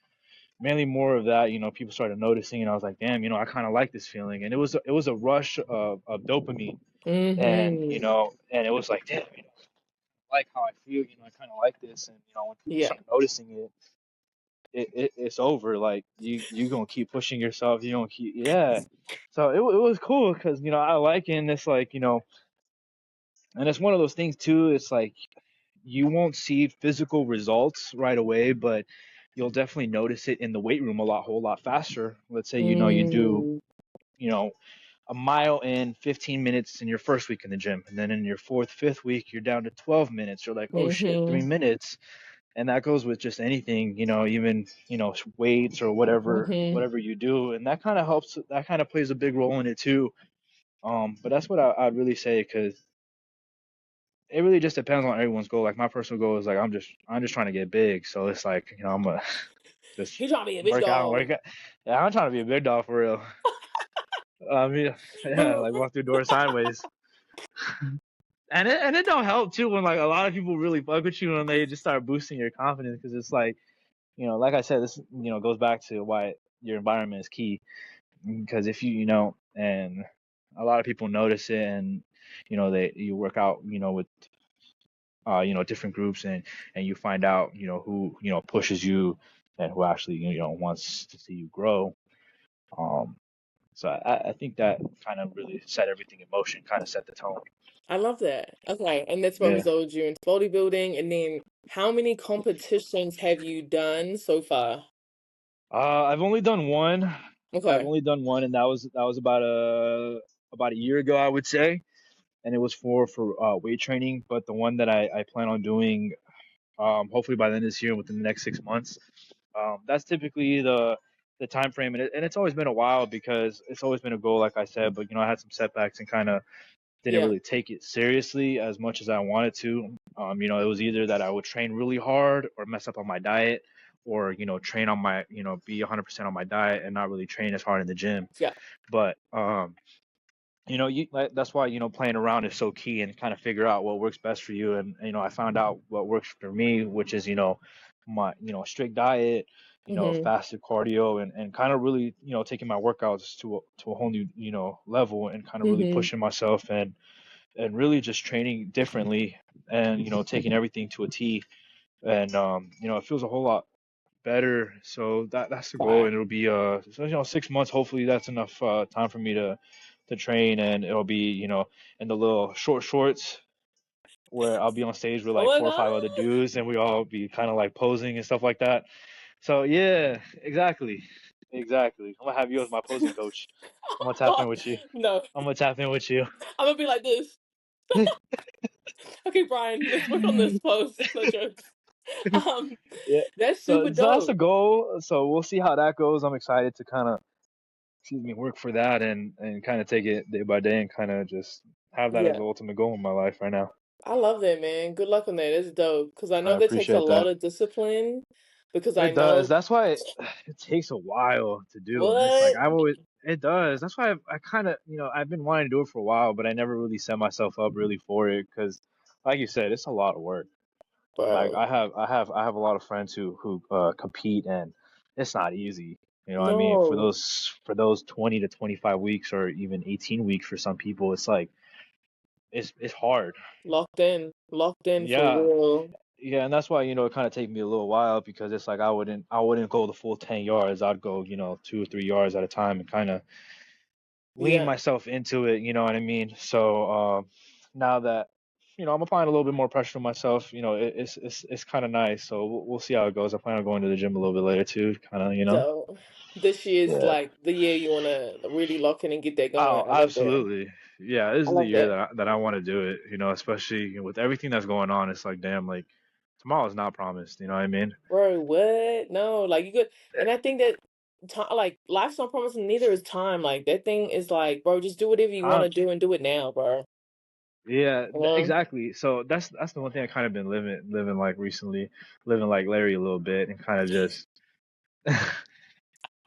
mainly more of that. People started noticing, and I was like, damn, I kind of like this feeling. And it was a rush of dopamine, and Mhm. and it was like, damn, I like how I feel. I kind of like this. And when people Yeah. start noticing it, it's over. Like you gonna keep pushing yourself. You gonna keep, yeah. So it was cool, because I like it, and it's like, and it's one of those things too. It's like you won't see physical results right away, but you'll definitely notice it in the weight room whole lot faster. Let's say you do Mm. you know a mile in 15 minutes in your first week in the gym, and then in your fourth, fifth week you're down to 12 minutes. You're like, oh shit, three Mhm. minutes and that goes with just anything, even weights or Mhm. whatever you do, and that kind of helps. That kind of plays a big role in it too. But that's what I'd really say, because it really just depends on everyone's goal. Like my personal goal is like I'm just trying to get big, so it's like I'm gonna just He trying to be a big work out and dog. work out. Yeah, I'm trying to be a big dog for real. I mean, yeah, like walk through doors sideways. And it don't help too when like a lot of people really fuck with you and they just start boosting your confidence, because it's like, like I said, this, goes back to why your environment is key. Because if and a lot of people notice it, and you work out, with different groups, and you find out, who pushes you, and who actually wants to see you grow. Um, so I think that kind of really set everything in motion, kind of set the tone. I love that. Okay, and that's what Yeah. resulted you into bodybuilding. And then, how many competitions have you done so far? I've only done one. I've Okay. only done one, and that was about a year ago, I would say, and it was for weight training. But the one that I plan on doing, hopefully by the end of this year, within the next 6 months, that's typically the time frame, and it's always been a while, because it's always been a goal, like I said. But I had some setbacks and kind of didn't Yeah. really take it seriously as much as I wanted to. It was either that I would train really hard or mess up on my diet, or train on my, be 100% on my diet and not really train as hard in the gym. Yeah. But that's why playing around is so key, and kind of figure out what works best for you. And I found out what works for me, which is my strict diet, Mhm. fasted cardio and kind of really, taking my workouts to a whole new, level and kind of really Mhm. pushing myself and really just training differently and, taking everything to a T. And, it feels a whole lot better. So that's the goal. Fire. And it'll be, 6 months. Hopefully that's enough, time for me to train and it'll be, in the little short shorts where I'll be on stage with Oh like my four or five god. other dudes and we all be kind of like posing and stuff like that. So yeah, exactly. Exactly. I'm gonna have you as my posing coach. I'm gonna tap in with you. No, I'm gonna tap in with you. I'm gonna be like this. Okay, Brian, let's work on this post. No jokes. Um, Yeah. that's So super so that's the dope. goal. So we'll see how that goes. I'm excited to kind of, work for that and kind of take it day by day and kind of just have that as Yeah, the ultimate goal in my life right now. I love that, man. Good luck on that. That's dope. Because I I know that takes a appreciate lot that. of discipline. Because I It does. know That's why it takes a while to do, and it's like what, I've always. It does. That's why I kind of, I've been wanting to do it for a while, but I never really set myself up really for it because, like you said, it's a lot of work. Like bro. I have a lot of friends who compete, and it's not easy. You know what I mean? For No, those 20 to 25 weeks, or even 18 weeks for some people, it's like it's hard. locked in for Yeah, real. yeah, and that's why, it kind of take me a little while because it's like I wouldn't go the full 10 yards. I'd go, 2 or 3 yards at a time and kind of lean Yeah, myself into it, you know what I mean? So now that, I'm applying a little bit more pressure on myself, it's kind of nice. So we'll see how it goes. I plan on going to the gym a little bit later too, kind of, so this year is Yeah. like the year you want to really lock in and get that Oh, going. I love that. absolutely. Yeah, this I is the love year that. that I want to do it, especially with everything that's going on. It's like, damn, like tomorrow's not promised, you know what I mean? Bro, what? No, like you could, and I think that time, like life's not promising, neither is time. Like that thing is like, bro, just do whatever you want Time. to do and do it now, bro. Yeah, You know? exactly. So that's the one thing I kind of been living like recently, living like Larry a little bit and kind of just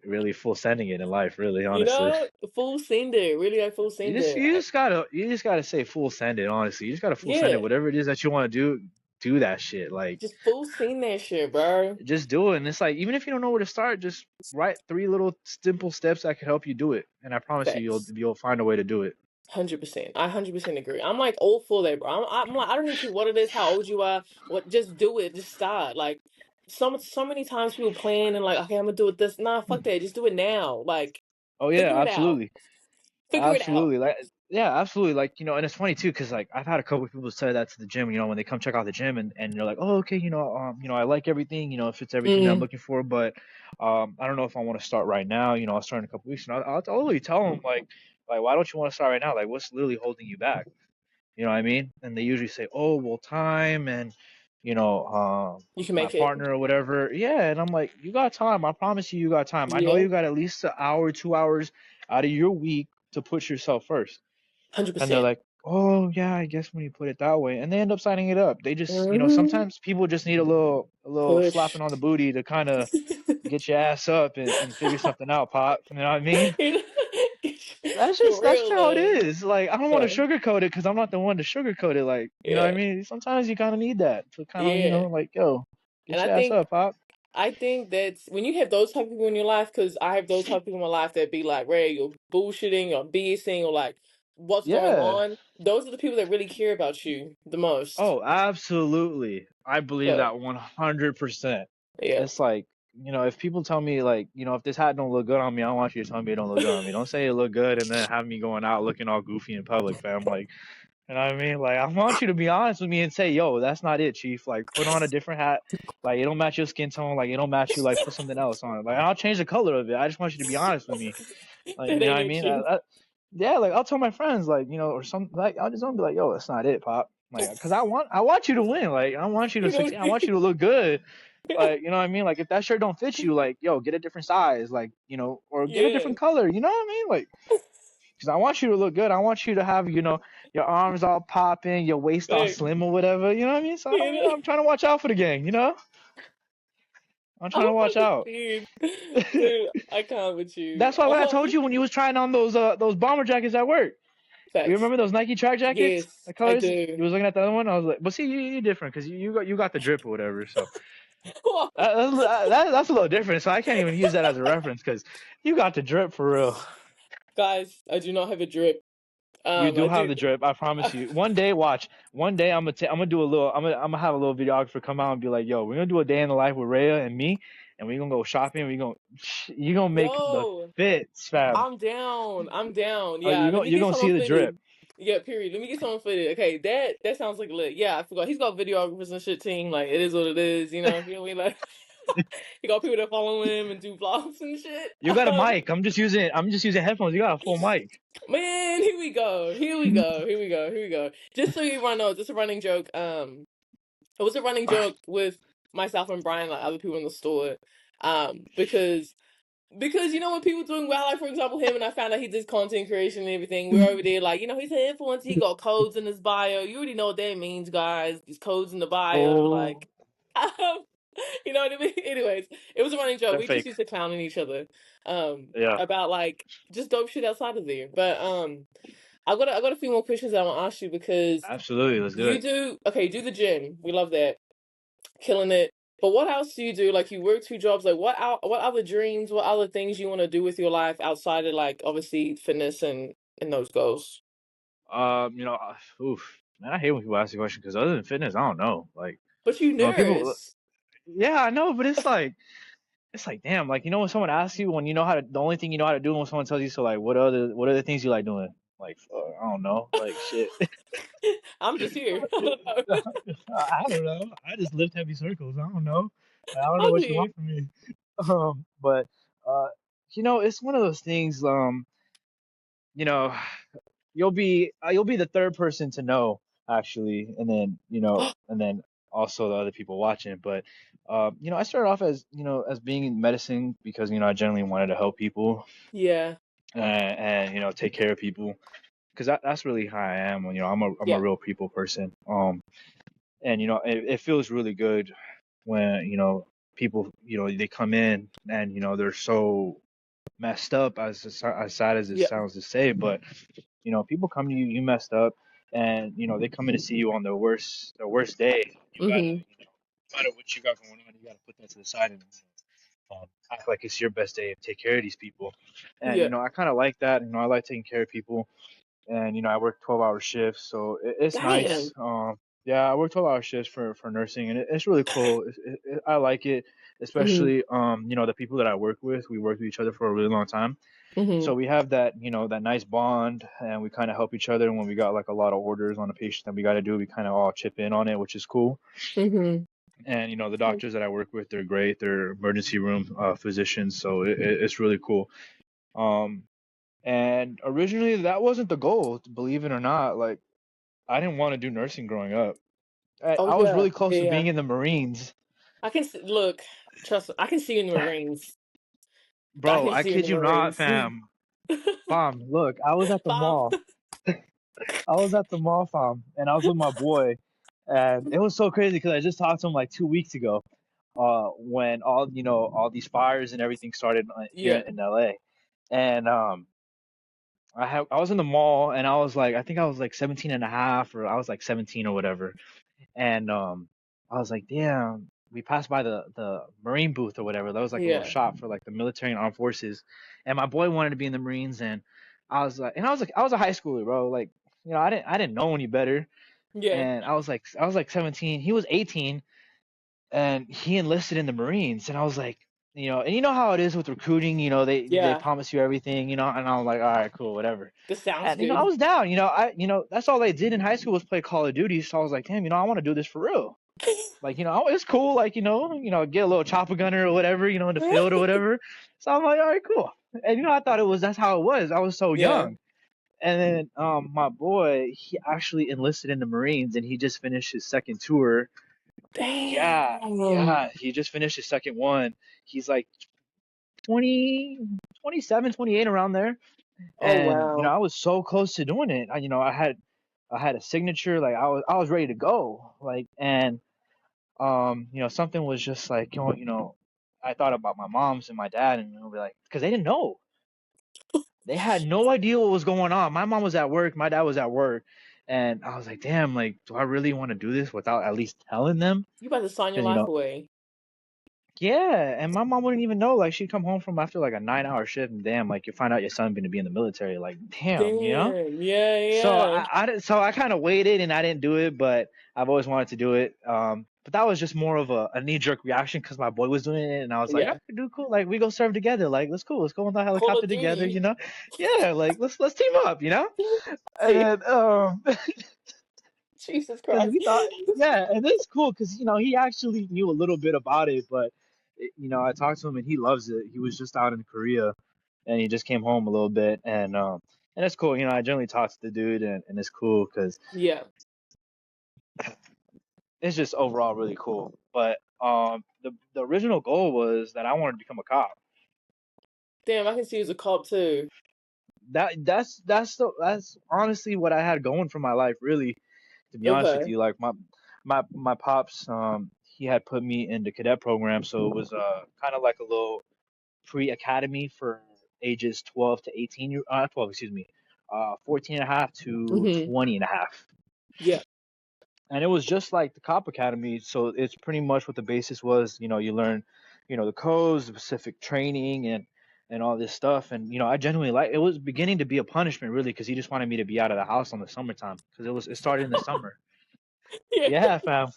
really full sending it in life, really, You honestly. know, full sender, really like full You just sender. you just gotta you just gotta say full send it, honestly. You just gotta full send it. Yeah, Whatever it is that you want to do that shit. Like just full send that shit, bro. just do it. And it's like even if you don't know where to start, just write three little simple steps that could help you do it. And I promise you, you'll Facts. you'll find a way to do it. 100%. I 100% agree. I'm like all for that, bro. I'm like, I don't even care what it is, how old you are, what, just do it, just start. Like, so many times people plan and like, okay, I'm gonna do it this. Nah, fuck that. Just do it now. Like, Oh yeah, figure it out. absolutely. Figure it out. Absolutely. Like, yeah, absolutely. Like, and it's funny too, because like I've had a couple of people say that to the gym, when they come check out the gym and you're like, oh, okay, I like everything, it fits everything that I'm Mm, looking for, but I don't know if I want to start right now. I'll start in a couple weeks, and I'll totally tell them like, why don't you want to start right now? Like, what's literally holding you back? You know what I mean? And they usually say, oh, well, time and you can my make it. partner or whatever. Yeah, and I'm like, you got time. I promise you got time. I know Yeah, you got at least an hour, 2 hours out of your week to put yourself first. And they're 100%. like, oh yeah, I guess when you put it that way, and they end up signing it up. They just, Hmm. sometimes people just need a little Push. slapping on the booty to kind of get your ass up and figure something out, pop. You know what I mean? You know? That's For just real how it though. is. Like I don't want to No. sugarcoat it because I'm not the one to sugarcoat it. Like you know what I Yeah. mean? Sometimes you kind of need that to kind of Yeah. like yo, And get your ass up, pop. I think that's when you have those type of people in your life, because I have those type of people in my life that be like, Ray, you're bullshitting or BSing or like what's going Yeah. on. Those are the people that really care about you the most. Oh, absolutely. I believe So that 100%. yeah. It's like, if people tell me like, if this hat don't look good on me, I don't want you to tell me it don't look good on me. Don't say it look good and then have me going out looking all goofy in public, fam. Like, you know what I mean? Like, I want you to be honest with me and say, yo, that's not it, chief. Like, put on a different hat. Like, it don't match your skin tone. Like, it don't match you. Like, put something else on. Like, I'll change the color of it. I just want you to be honest with me. Like, That you know what ain't I it mean? you. Yeah, like I'll tell my friends, like, or some, like, I'll just be like, yo, that's not it, pop. Like, cause I want you to win. Like, I want you to You know succeed. I want you to look good. Like, you know what I mean? Like, if that shirt don't fit you, like, yo, get a different size, like, or get a Yeah. different color. You know what I mean? Like, cause I want you to look good. I want you to have, your arms all popping, your waist all Like, slim or whatever. You know what I mean? So, you know, I'm trying to watch out for the gang. I'm trying to I'm watch fucking out. dude. Dude, I can't with you. That's why when I told you when you was trying on those bomber jackets at work. You Facts. remember those Nike track jackets, Yes, the I colors? do. You was looking at the other one. I was like, but see, you're different because you got the drip or whatever. So Well, That's a little different. So I can't even use that as a reference because you got the drip for real. guys, I do not have a drip. You do I have do. the drip. I promise you. One day, watch. One day, I'm gonna do a little. I'm gonna have a little videographer come out and be like, "Yo, we're gonna do a day in the life with Rhea and me, and we're gonna go shopping. You gonna make the Yo, fits, fam. I'm down. I'm down. Yeah, let me You're get gonna someone see the drip. fitted. Yeah, period. Let me get someone fitted. Okay, that sounds like lit. Yeah, I forgot. He's got videographers and shit team. Like it is what it is. You know, you know what I mean? Like he got people that follow him and do vlogs and shit. You got a mic. I'm just using headphones. You got a full mic. Man, here we go. Here we go. Here we go. Here we go. Just so you know, just a running joke. It was a running joke with myself and Brian, like other people in the store. Because you know when people doing well, like for example him, and I found out he did content creation and everything. We're over there like, you know, he's an influencer. He got codes in his bio. You already know what that means, guys. These codes in the bio, Oh, like, um, you know what I mean. Anyways, it was a running joke. they're We just fake. used to clowning each other, Yeah, about like just dope shit outside of there. But I got a few more questions I want to ask you because absolutely. Let's do you it. do okay. Do the gym. We love that, killing it. But what else do you do? Like you work two jobs. Like what other dreams? What other things you want to do with your life outside of like obviously fitness and those goals? You know, oof, man, I hate when people ask the question because other than fitness, I don't know. Like, But you when people, nurse. yeah, I know, but it's like, damn, like when someone asks you when you know how to, the only thing you know how to do when someone tells you, so like, what other things you like doing? Like, I don't know, like shit. I'm just here. I don't know. I don't know. I just lift heavy circles. I don't know. I don't know I'm what you here. want from me. But uh, it's one of those things. You know, you'll be the third person to know actually, and then and then also the other people watching. But I started off as as being in medicine because I generally wanted to help people Yeah. and take care of people because that's really how I am. I'm a Yeah. real people person. And it feels really good when people they come in and they're so messed up as sad as it Yeah. sounds to say, but people come to you, you messed up, and they come in to see you on their worst day. You gotta, Mhm. no matter what you got going on, you gotta put that to the side and act like it's your best day and take care of these people. And Yeah. I kind of like that. I like taking care of people, and I work 12-hour shifts, so it's Damn. nice. Yeah, I work 12-hour shifts for nursing, and it's really cool. I like it, Mhm. especially the people that I work with. We work with each other for a really long time, so Mhm. we have that that nice bond, and we kind of help each other. And when we got like a lot of orders on a patient that we got to do, we kind of all chip in on it, which is cool. Mhm. And the doctors that I work with, they're great. They're emergency room physicians, so it's really cool. Um, and originally that wasn't the goal, believe it or not. Like I didn't want to do nursing growing up. Oh I was yeah. really close Yeah. to Yeah. being in the Marines, Look. Trust me. I can see you in the Marines. I bro. can I see you in kid the you not, Marines. fam. Fam, look, I was at the Mom. mall. I was at the mall, fam, and I was with my boy, and it was so crazy because I just talked to him like 2 weeks ago, when all these fires and everything started here Yeah. in LA, and I was in the mall and I was like I think I was like 17 and a half or I was like 17 or whatever, and I was like, damn. We passed by the Marine booth or whatever. That was like a little Yeah. shop for like the military and armed forces. And my boy wanted to be in the Marines, and I was a high schooler, bro. Like, I didn't know any better. Yeah. And I was like 17. He was 18, and he enlisted in the Marines. And I was like, and you know how it is with recruiting. They Yeah. promise you everything. And I was like, all right, cool, whatever. This sounds And I good. was down. That's all I did in high school was play Call of Duty. So I was like, damn, I want to do this for real. Like, it's cool. Like, get a little chopper gunner or whatever, in the field or whatever. So I'm like, all right, cool. And I thought that's how it was. I was so Yeah. young. And then my boy, he actually enlisted in the Marines, and he just finished his second tour. Yeah, Damn. yeah, he just finished his second one. He's like 20, 27, 28 around there. Oh And wow. I was so close to doing it. I had a signature, like I was ready to go. Like, and something was just like, I thought about my moms and my dad, and they'll be like, because they didn't know. They had no idea what was going on. My mom was at work, my dad was at work, and I was like, damn, like, do I really want to do this without at least telling them? You about to sign your Because life away. Yeah, and my mom wouldn't even know. Like she'd come home from after like a 9-hour shift, and damn, like you find out your son's gonna be in the military. Like damn, you know. Damn. Yeah, So yeah. I kind of waited and I didn't do it, but I've always wanted to do it. But that was just more of a knee jerk reaction because my boy was doing it, and I was like, I Yeah. can do cool. Like we go serve together. Like let's cool. Let's go on the Call helicopter of together. Duty. You know. Yeah. Like let's team up. You know. And See? then Jesus because Christ. we thought, yeah, and it's cool because he actually knew a little bit about it, but I talked to him and he loves it. He was just out in Korea and he just came home a little bit, and it's cool. I generally talk to the dude, and it's cool because Yeah. it's just overall really cool. But the original goal was that I wanted to become a cop. Damn, I can see you as a cop too. That's honestly what I had going for my life, really. To be honest with Okay. you, like my pops, he had put me in the cadet program, so it was kind of like a little pre-academy for ages 12 to 18 12, excuse me, 14 and a half to Mm-hmm. 20 and a half. Yeah. And it was just like the cop academy, so it's pretty much what the basis was. You learn, the codes, the specific training, and all this stuff. And I genuinely like it. Was beginning to be a punishment, really, because he just wanted me to be out of the house on the summertime because it started in the summer. Yeah. Yeah, fam.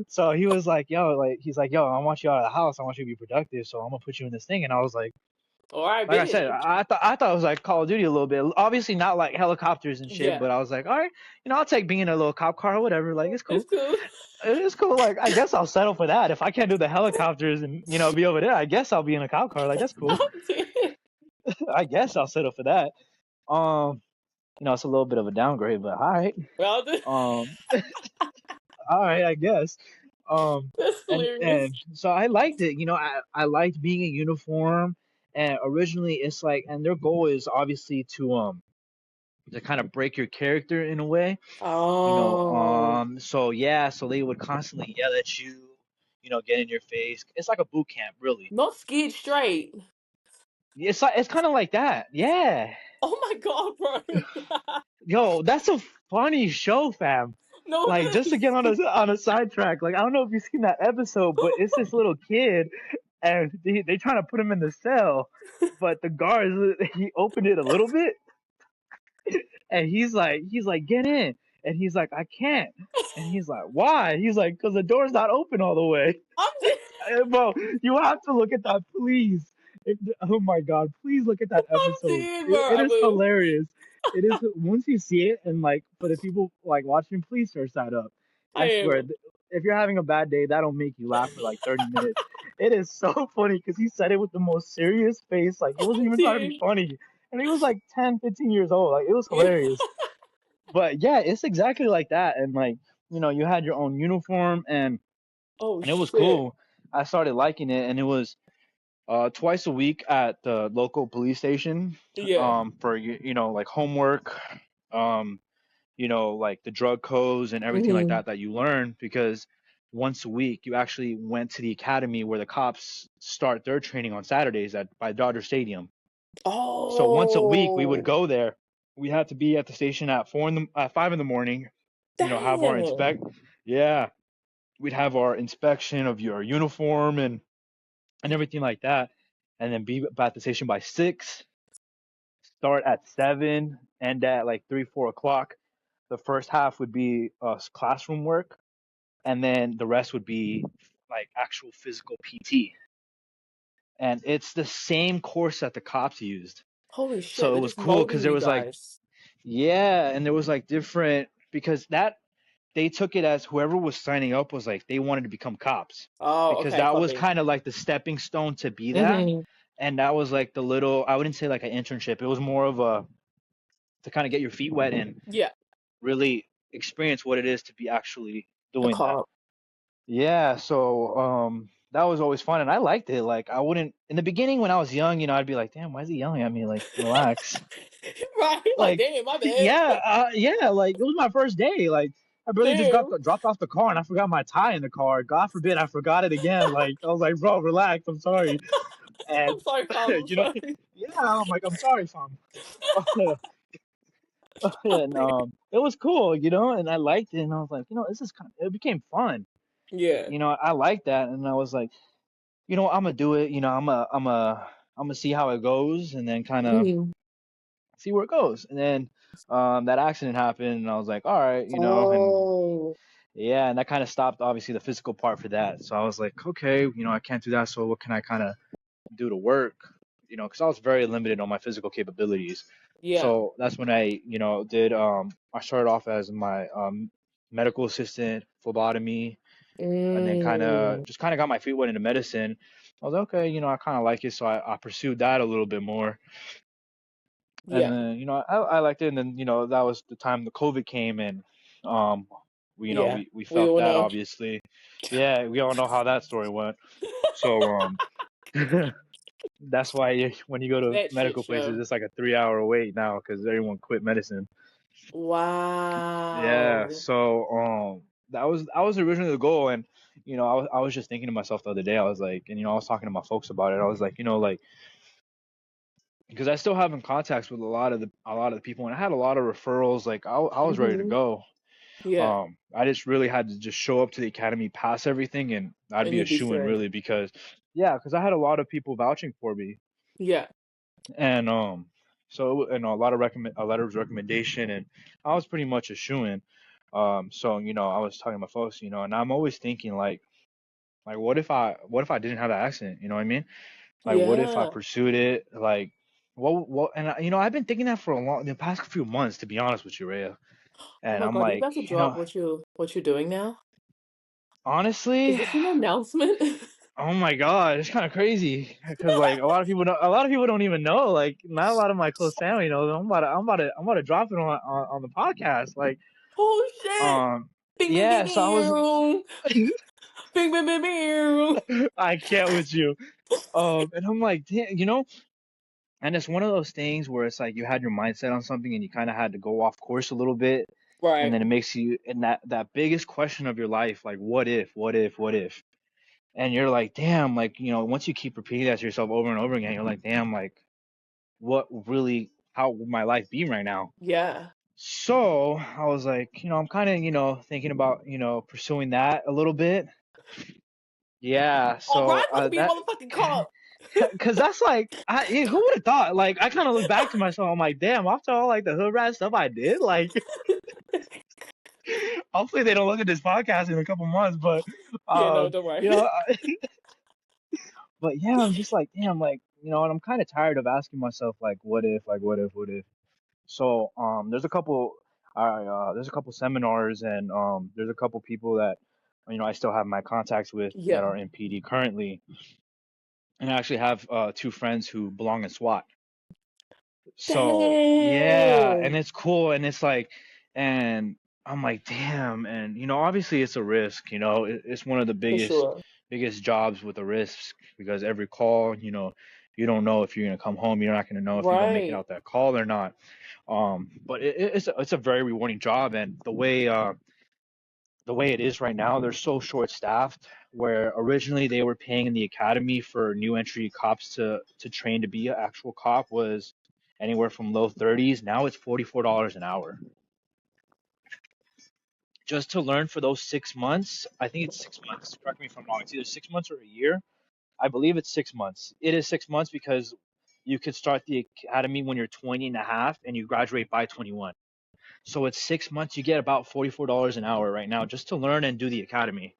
So he was like, yo, he's like, yo, I want you out of the house. I want you to be productive. So I'm gonna put you in this thing. And I was All right, like I said, bitch. I thought it was like Call of Duty a little bit. Obviously not like helicopters and shit, Yeah. but I was like, all right, I'll take being in a little cop car or whatever. Like it's It's cool. cool. It's cool. Like I guess I'll settle for that. If I can't do the helicopters and be over there, I guess I'll be in a cop car. Like that's cool. I'm dead. I guess I'll settle for that. Um, it's a little bit of a downgrade, but all right. Well, Um, all right, I guess. that's And hilarious. so I liked it. I liked being in uniform. And originally, it's like, and their goal is obviously to kind of break your character in a way. Oh, So yeah, so they would constantly yell at you, get in your face. It's like a boot camp, really. not scared straight. It's kind of like that. Yeah. Oh my God, bro. Yo, that's a funny show, fam. No, Like just to this. get on a sidetrack, like I don't know if you've seen that episode, but it's this little kid, and they trying to put him in the cell, but the guards he opened it a little bit, and he's like get in, and he's like I can't, and he's like why? He's like because the door's not open all the way. I'm dead. Bro, you have to look at that, please. Oh my God, please look at that I'm episode. dead, bro. It I is will. hilarious. It is once you see it, and like for the people like watching, please search that up. I I swear, am. if you're having a bad day, that'll make you laugh for like 30 minutes. It is so funny because he said it with the most serious face, like he I'm wasn't even trying to be dead. funny, and he was like 10, 15 years old. Like it was Yeah. hilarious. But yeah, it's exactly like that, and like you had your own uniform, Oh and it was shit. cool. I started liking it, and it was twice a week at the local police station, Yeah. for like homework, um, like the drug codes and everything like Hmm. that you learn because once a week you actually went to the academy where the cops start their training on Saturdays at by Dodger Stadium. So once a week we would Oh, go there. We had to be at the station at 5 in the morning. Have our damn. inspect. Yeah, we'd have our inspection of your uniform and everything like that, and then be at the station by 6. Start at 7, end at like 3, 4 o'clock. The first half would be classroom work, and then the rest would be like actual physical PT. And it's the same course that the cops used, Holy shit. so it They're was just cool molding because there you was like guys. yeah, and there was like different because that they took it as whoever was signing up was like they wanted to become cops Oh, because okay. that was Copy. kind of like the stepping stone to be that. Hmm. And that was like the little, I wouldn't say like an internship, it was more of a to kind of get your feet wet and Yeah. really experience what it is to be actually A doing that. cop. Yeah, so that was always fun and I liked it. Like I wouldn't in the beginning when I was young, I'd be like, damn, why is he yelling at me? Like, relax. Right? Like, Like damn, my bad. yeah, yeah, like it was my first day. Like I barely just Damn. dropped off the car and I forgot my tie in the car. God forbid I forgot it again. Like I was like, bro, relax. I'm sorry. And I'm sorry, Tom. I'm you know, sorry. yeah, I'm like, I'm sorry, fam. I'm And dead. it was cool, and I liked it, and I was like, this is kind of, it became fun. Yeah. I liked that, and I was like, I'm gonna do it. I'm gonna see how it goes, and then kind of Mhm. see where it goes. And then that accident happened, and I was like, all right, and Oh, yeah, and that kind of stopped obviously the physical part for that. So I was like, okay, I can't do that. So what can I kind of do to work? Because I was very limited on my physical capabilities. yeah. So that's when I, did I started off as my medical assistant, phlebotomy, and then Mm, kind of got my feet wet into medicine. I was like, okay, I kind of like it, so I pursued that a little bit more. And yeah. then, I liked it. And then, that was the time the COVID came and, Yeah. we We felt all that know. obviously. Yeah, we all know how that story went. So, that's why when you go to That shit medical places, show. it's like a 3 hour wait now because everyone quit medicine. Yeah. Wow. So, that was originally the goal. And, I was just thinking to myself the other day, I was like, and, I was talking to my folks about it. I was like, like, because I still have in contacts with a lot of the people, and I had a lot of referrals. Like I was ready to Hmm. go. Yeah. I just really had to just show up to the academy, pass everything, and I'd And be a you'd be shoo-in straight. really because, yeah, because I had a lot of people vouching for me, Yeah. and so a lot of a letter of recommendation, and I was pretty much a shoo-in. So I was talking to my folks, and I'm always thinking like what if I didn't have that accident? You know what I mean? Like, what if I Yeah. pursued it? Like, what? And I've been thinking that for the past few months, to be honest with you, Rhea. Oh And my I'm God, do you like, about to drop what you're doing now? Is honestly, this an announcement? oh my God, it's kind of crazy because like a lot of people don't even know. Like, not a lot of my close family knows. I'm about to drop it on the podcast. Like, Oh shit! um, Bing bing bing yeah. So I was, bing bing bing bing bing. I can't with you. And I'm like, damn, and it's one of those things where it's like you had your mindset on something and you kind of had to go off course a little bit, and Right. then it makes you in that biggest question of your life, like what if, and you're like, damn, like once you keep repeating that to yourself over and over again, you're like, damn, like how would my life be right now? Yeah. So I was like, I'm kind of thinking about pursuing that a little bit. Yeah, Oh, so Ryan's about to be a that motherfucking cop. because that's like, who would have thought? Like, I kind of look back to myself. I'm like, damn, after all like the hood rat stuff I did, like, hopefully they don't look at this podcast in a couple months. But, Yeah, no, um, don't worry. you know, but yeah, I'm just like, damn, like, and I'm kind of tired of asking myself, like, what if? So, there's a couple seminars, and there's a couple people that, I still have my contacts with that Yeah. are in PD currently, and I actually have two friends who belong in SWAT. So yeah, and Dang. it's cool, and it's like, and I'm like, damn, and obviously it's a risk. It's one of the For biggest sure. biggest jobs with the risks because every call, you don't know if you're gonna come home. You're not gonna know if you're gonna make it Right. out that call or not. But it's a very rewarding job, and the way it is right now, they're so short staffed. Where originally they were paying in the academy for new entry cops to train to be an actual cop was anywhere from low 30s. Now it's $44 an hour just to learn for those 6 months. I think it's 6 months. Correct me if I'm wrong. It's either 6 months or a year. I believe it's 6 months. It is 6 months because you could start the academy when you're 20 and a half and you graduate by 21. So it's 6 months. You get about $44 an hour right now just to learn and do the academy.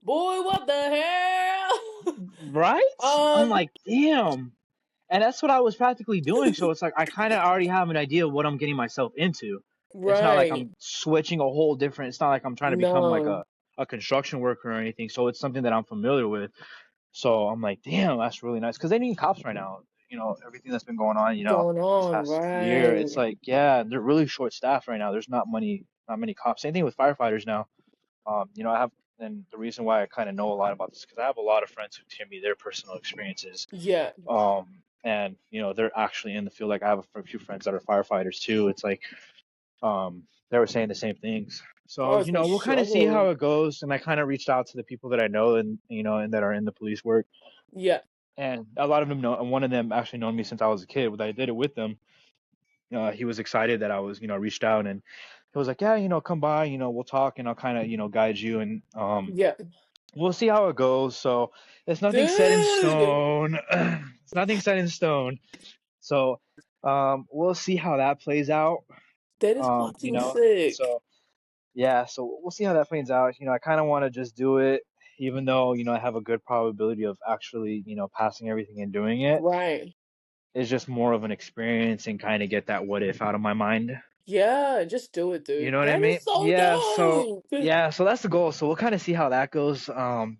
Boy, what the hell? Right? I'm like, damn. And that's what I was practically doing. So it's like I kind of already have an idea of what I'm getting myself into. It's not like Right. I'm switching a whole different. It's not like I'm trying to become like No. a construction worker or anything. So it's something that I'm familiar with. So I'm like, damn, that's really nice because they need cops right now. Everything that's been going on. Going This on, past year, it's right. like, yeah, they're really short staffed right now. There's not many cops. Same thing with firefighters now. I have, and the reason why I kind of know a lot about this because I have a lot of friends who tell me their personal experiences. Yeah. And they're actually in the field. Like I have a few friends that are firefighters too. It's like, they were saying the same things. So Ours be we'll kind of see struggling. how it goes. And I kind of reached out to the people that I know and that are in the police work. Yeah. And a lot of them know, and one of them actually known me since I was a kid. When I did it with them, he was excited that I was, reached out, and he was like, yeah, come by, we'll talk, and I'll kind of, guide you, and Yeah. we'll see how it goes. So it's nothing set in Dude, stone. It's nothing set in stone. So we'll see how that plays out. that is You fucking know, sick. so yeah, so we'll see how that plays out. I kind of want to just do it, even though I have a good probability of actually passing everything and doing it. Right. It's just more of an experience and kind of get that what if out of my mind. Yeah, just do it, You dude. know what I That mean? is so dope. So that's the goal. So we'll kind of see how that goes. And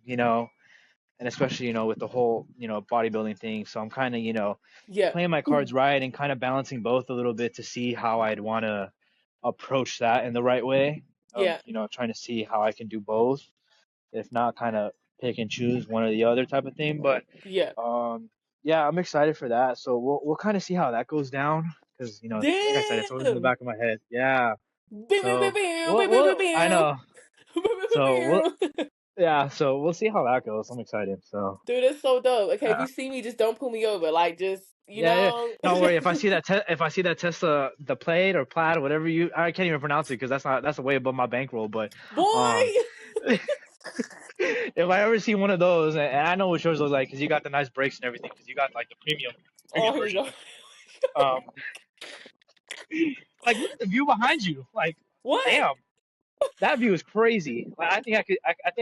especially with the whole bodybuilding thing. So I'm kind of Yeah. playing my cards right and kind of balancing both a little bit to see how I'd want to approach that in the right way of Yeah. trying to see how I can do both, if not kind of pick and choose one or the other type of thing. But Yeah. um, yeah, I'm excited for that. So we'll kind of see how that goes down because like I said, it's always in the Damn. back of my head. Yeah. Bam, bam, bam, So bam, bam, we'll, bam, bam, we'll I bam. know. Bam, bam, bam, So we'll bam. yeah. So we'll see how that goes. I'm excited. So. Dude, that's so dope. Okay, if Yeah. you see me, just don't pull me over. Like, just, Yeah, yeah. Don't worry. If I see that Tesla, the Plaid or Plaid, whatever I can't even pronounce it because that's way above my bankroll. But um, Boy. if I ever see one of those, and I know what yours looks like because you got the nice brakes and everything because you got like the Oh, premium here we version. go. Um, like look at the view behind you. Like, What? damn, that view is crazy. Like, I think I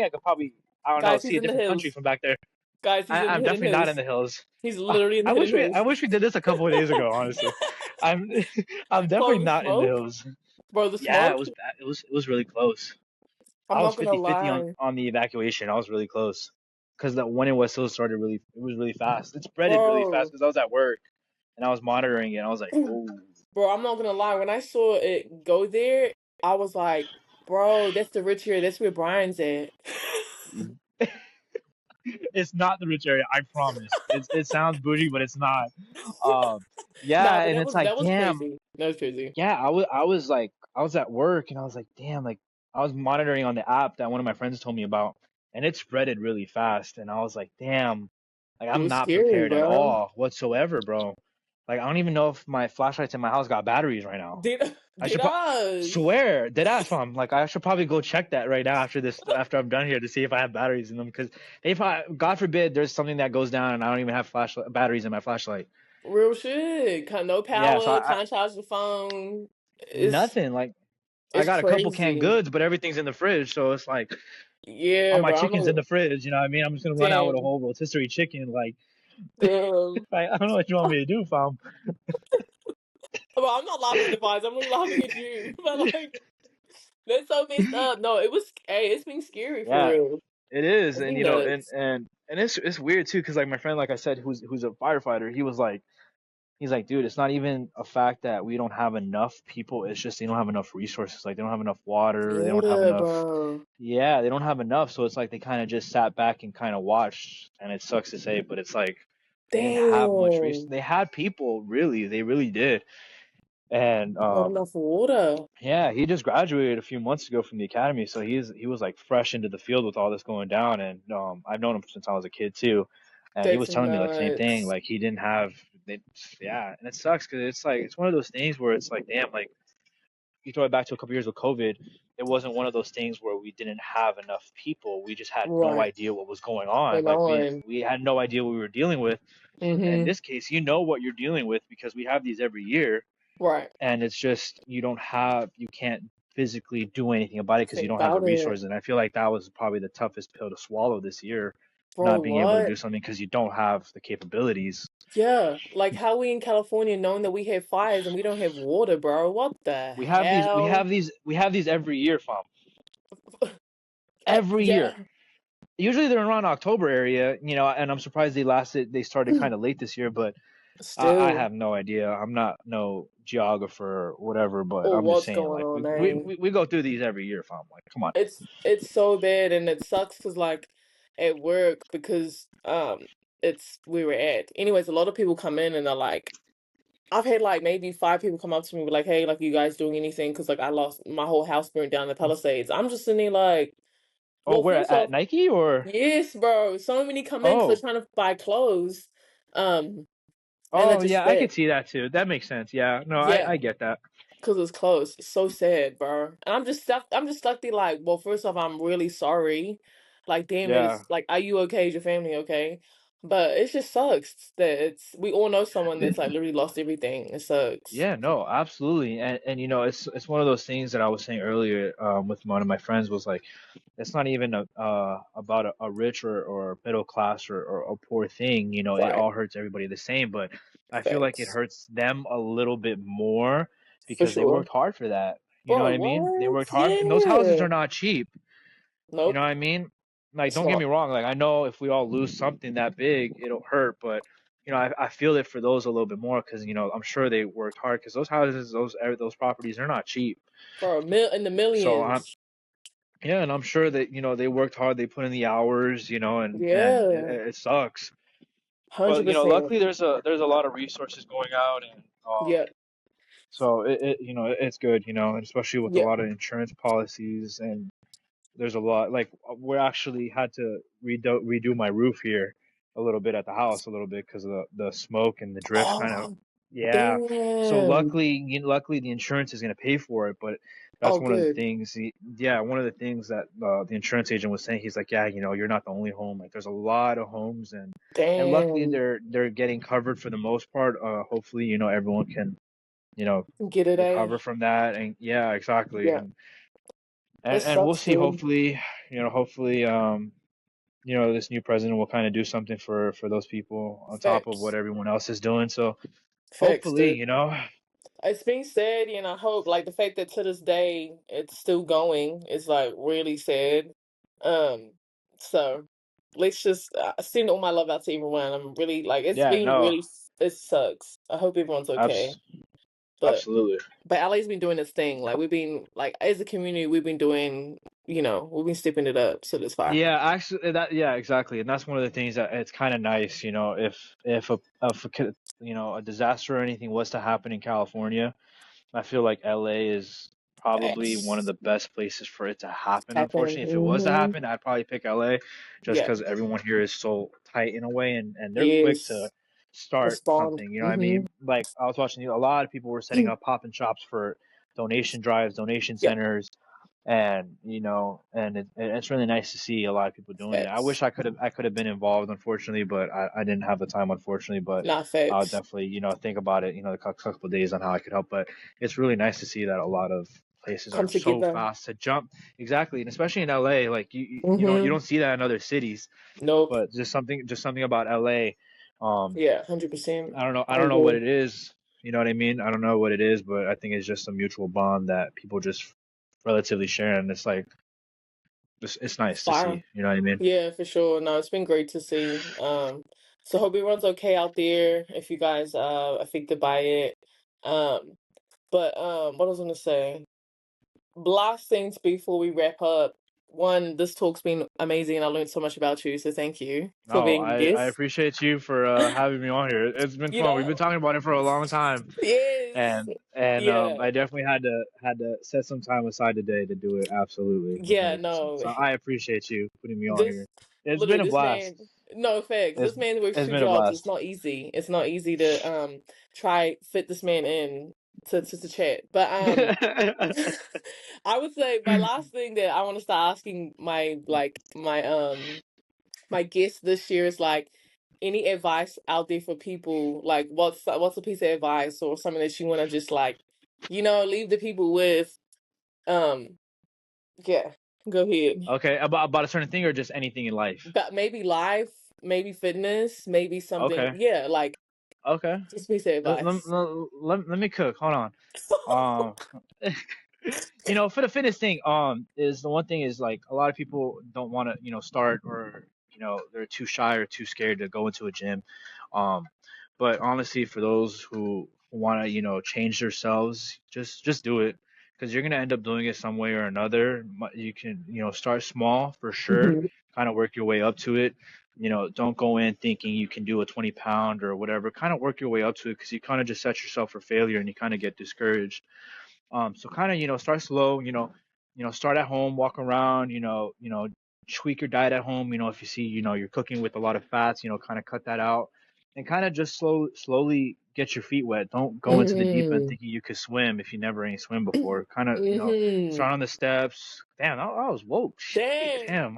could probably, I don't know, Guys, see he's a in the different country hills. from back there. Guys, he's in the I'm hidden definitely not in hills. the hills. He's literally in the hidden I hills. wish we did this a couple of days ago. Honestly, I'm I'm definitely Bro, the not in the smoke. hills. Bro, the Yeah, it smoke. was bad. It was really close. I'm I was not gonna 50-50 lie. on the evacuation. I was really close because the one in West Hills started really. It was really fast. It spreaded really fast Bro. because I was at work and I was monitoring it. And I was like, oh, Bro, I'm not gonna lie. When I saw it go there, I was like, bro, that's the rich area. That's where Brian's at. it's not the rich area. I promise. It sounds bougie, but it's not. Um, Nah, yeah, but and it's like, that was damn. crazy. That was crazy. Yeah, I was at work and I was like, damn, like I was monitoring on the app that one of my friends told me about, and it spreaded really fast, and I was like, damn, like It I'm was not scary, prepared at bro. all whatsoever, bro. Like I don't even know if my flashlights in my house got batteries right now. Did I did should us? swear, dead ass fam. Like I should probably go check that right now after I'm done here to see if I have batteries in them because if God forbid, there's something that goes down and I don't even have flashlight batteries in my flashlight. Real shit. No Yeah, so power. Can't charge the phone. nothing. Like I It's got a couple canned crazy. goods, but everything's in the fridge, so it's like all Yeah, my bro. I'm chicken's in gonna the fridge. You know what I mean? I'm just gonna run out with a damn, whole rotisserie chicken. Like damn. I don't know what you want me to do, fam. Bro, I'm not laughing at the vibes. I'm really laughing at you. But like, that's so messed up. No, it was. Hey, it's been scary for Yeah, real. it is, It's and been nuts. it's weird too, because like my friend, like I said, who's a firefighter, he's like, dude, it's not even a fact that we don't have enough people. It's just they don't have enough resources. Like they don't have enough water. They don't have Yeah, enough. bro. Yeah, they don't have enough. So it's like they kind of just sat back and kind of watched. And it sucks to say, but it's like they didn't have much resource. Damn. They had people, really. They really did. And Not enough water. yeah, he just graduated a few months ago from the academy, so he was like fresh into the field with all this going down. And I've known him since I was a kid too. And he That's was telling me like the same thing. nuts. Like he didn't have. They, yeah, and it sucks because it's like it's one of those things where it's like, damn, like you throw it back to a couple years with COVID, it wasn't one of those things where we didn't have enough people. We just had no Right. idea what was going on. Went Like on. we had no idea what we were dealing with. And in Mm-hmm. this case, you know what you're dealing with because we have these every year, Right. and it's just you can't physically do anything about it because you Think don't have the about it. resources. And I feel like that was probably the toughest pill to swallow this year, Bro, not being able to do what? something because you don't have the capabilities. Yeah. Like how we in California knowing that we have fires and we don't have water, bro. What the hell? We have these every year, fam. Every Yeah. year. Usually they're around October area, and I'm surprised they started kind of late this year, but I Still. have no idea. I'm not no geographer or whatever, but Oh, I'm just what's saying going like on, man? we go through these every year, fam. Like, come on. It's so bad and it sucks because like at work because it's we were at. Anyways, a lot of people come in and they're like I've had like maybe five people come up to me and be like, "Hey, like you guys doing anything?" Because like I lost my whole house burnt down in the Palisades. I'm just sitting there like, Oh, well, we're first at off, Nike or yes, bro. So many come in because they're oh. trying to buy clothes, um, and Oh that's just yeah, I sad. could see that too. That makes sense. Yeah. No, Yeah, I get that. because it's closed. It's so sad, bro. And I'm just stuck. I'm just stuck there like, well, first off, I'm really sorry. like, damn, Yeah. is like, are you okay? Is your family okay? But it just sucks that we all know someone that's like literally lost everything. It sucks. Yeah, no, absolutely. And it's one of those things that I was saying earlier with one of my friends was like it's not even about a rich or middle class or a poor thing, it Right. all hurts everybody the same, but I feel like it Facts. hurts them a little bit more For because they sure. worked hard for that. You know Bro, what I mean? They what? worked hard and those houses Yeah. are not cheap. You know Nope. what I mean? Like, It's don't get not. me wrong. Like, I know if we all lose something that big, it'll hurt. But, I feel it for those a little bit more because, I'm sure they worked hard because those houses, those properties, they're not cheap. For in the So millions. yeah, and I'm sure that, they worked hard, they put in the hours, and Yeah. it sucks. But, 100%. luckily there's a lot of resources going out and, Yep. so it's good, and especially with a Yep. lot of insurance policies and there's a lot like we actually had to redo my roof here a little bit at the house a little bit because of the smoke and the drift kind of Oh, yeah. So damn. luckily the insurance is going to pay for it, but that's Oh, one of the good. things yeah, one of the things that the insurance agent was saying. He's like, yeah, you're not the only home, like there's a lot of homes, and luckily Damn. they're getting covered for the most part. Hopefully, everyone can you know Get it, eh? recover from that, and yeah, exactly. Yeah. It And we'll sucks, see. dude. Hopefully, this new president will kind of do something for those people on top of what Facts. everyone else is doing. So Facts, hopefully, dude. It's being said, and I hope, like, the fact that to this day it's still going is like really sad. Um, so let's just send all my love out to everyone. I'm really like, it's yeah, been no, really, it sucks. I hope everyone's okay. abs- But absolutely. LA's been doing this thing. Like, we've been like, as a community, we've been doing, we've been stepping it up. So that's fine. Yeah, actually, yeah, exactly, and that's one of the things that it's kind of nice, if a disaster or anything was to happen in California. I feel like LA is probably one of Facts the best places for it to happen. happen. Unfortunately, if it was to Hmm. happen, I'd probably pick LA just Yeah. because everyone here is so tight in a way, and they're quick to Yes. start Respond. something. You know what I Hmm. mean? Like I was watching a lot of people were setting up pop and shops for donation drives, donation Yep. centers, and it's really nice to see a lot of people doing it. I Facts. wish I could have been involved, unfortunately, but I didn't have the time, unfortunately. But Not I'll facts. definitely think about it, the couple of days on how I could help. But it's really nice to see that a lot of places Come are so together. fast to jump. Exactly, and especially in LA, like you Hmm. don't see that in other cities, Nope. but just something about LA. Um, Yeah, 100%. I I don't know what agree. it is. You know what I mean? I don't know what it is, but I think it's just a mutual bond that people just relatively share, and it's like it's nice to Fire. see. You know what I mean? Yeah, for sure. No, it's been great to see. So hope everyone's okay out there if you guys affected by it. Um, but what I was gonna say. Last things before we wrap up. One, this talk's been amazing and I learned so much about you, so thank you for No, being a I guest. appreciate you for having me on here. It's been You fun. We've been know? talking about it for a long time, Yes. and Yeah. I definitely had to set some time aside today to do it. Absolutely, Yeah, 100%. no. So I appreciate you putting me on This here. It's literally been a this blast. man, no facts. It's This man works it's two been a jobs. It's blast. not easy. It's not easy to try fit this man in to chat. But I would say my last thing that I want to start asking my guests this year is like any advice out there for people, like what's a piece of advice or something that you want to just like leave the people with. um yeah, go ahead. Okay, about a certain thing or just anything in life. But maybe life, maybe fitness, maybe something. Okay, Yeah, like okay. just piece of advice. Let me cook. Hold on. For the fitness thing, is the one thing is like a lot of people don't want to, start or, they're too shy or too scared to go into a gym. Um, but honestly, for those who want to, change themselves, just do it because you're gonna end up doing it some way or another. You can, start small for sure, Mhm. kind of work your way up to it. Don't go in thinking you can do a 20 pound or whatever. Kind of work your way up to it because you kind of just set yourself for failure and you kind of get discouraged. So kind of, start slow, start at home, walk around, tweak your diet at home. If you see, you're cooking with a lot of fats, kind of cut that out. and kind of just slowly get your feet wet. Don't go into the deep end Mhm. thinking you could swim if you never ain't swim before. Kind of, Mhm. start on the steps. Damn, I was woke. Shit, Dang. damn,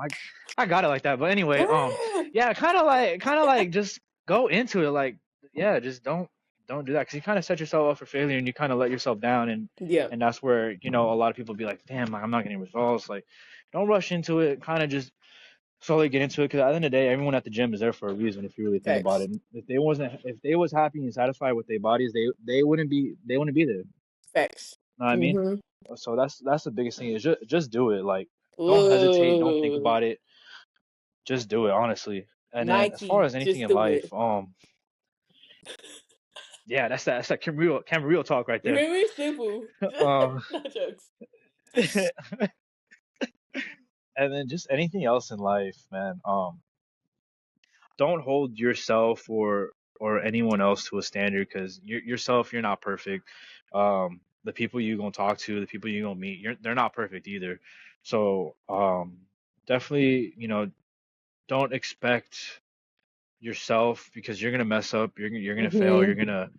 I got it like that. But anyway, Damn. yeah, kind of like just go into it. Like, yeah, just don't do that because you kind of set yourself up for failure and you kind of let yourself down Yeah. and that's where a lot of people be like, damn, like, I'm not getting results. Like, don't rush into it. Kind of just slowly get into it because at the end of the day, everyone at the gym is there for a reason. If you really think about Facts. it, if they was happy and satisfied with their bodies, they wouldn't be there. You Facts. know what I mean? Mhm. So that's the biggest thing is just do it. Like, don't hesitate, don't think Ooh. about it, just do it honestly. And then as far Nike, as anything just in do life, it. yeah, that's that Cam real talk right You there. hear me? Simple. Um, No jokes. and then just anything else in life, man. Don't hold yourself or anyone else to a standard because yourself, you're not perfect. The people you're gonna talk to, the people you're gonna meet, they're not perfect either. So definitely, don't expect yourself because you're gonna mess up, you're gonna fail, Mhm.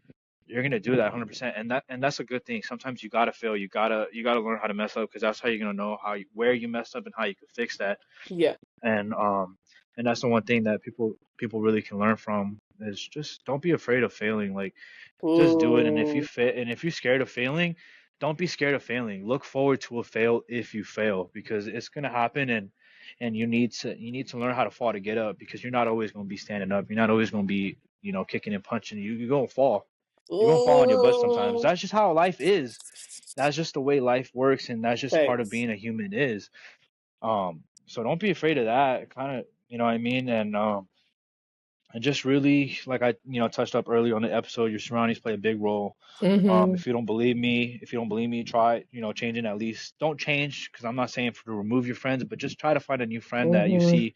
you're gonna do that 100%, and that's a good thing. Sometimes you gotta fail, you gotta learn how to mess up because that's how you're gonna know where you messed up and how you can fix that. Yeah. And that's the one thing that people really can learn from is just don't be afraid of failing. Like, just do it. And if you Ooh. fit and if you're scared of failing, don't be scared of failing. Look forward to a fail if you fail because it's gonna happen, and you need to learn how to fall to get up because you're not always gonna be standing up. You're not always gonna be kicking and punching. You're gonna fall. You're gonna fall on your butt sometimes. Ooh. That's just how life is. That's just the way life works, and that's just part of Facts. being a human is. So don't be afraid of that. Kind of, you know what I mean? And just really, like I, touched up earlier on the episode, your surroundings play a big role. Mhm. If you don't believe me, try, changing at least. Don't change because I'm not saying to remove your friends, but just try to find a new friend that you Mhm. see,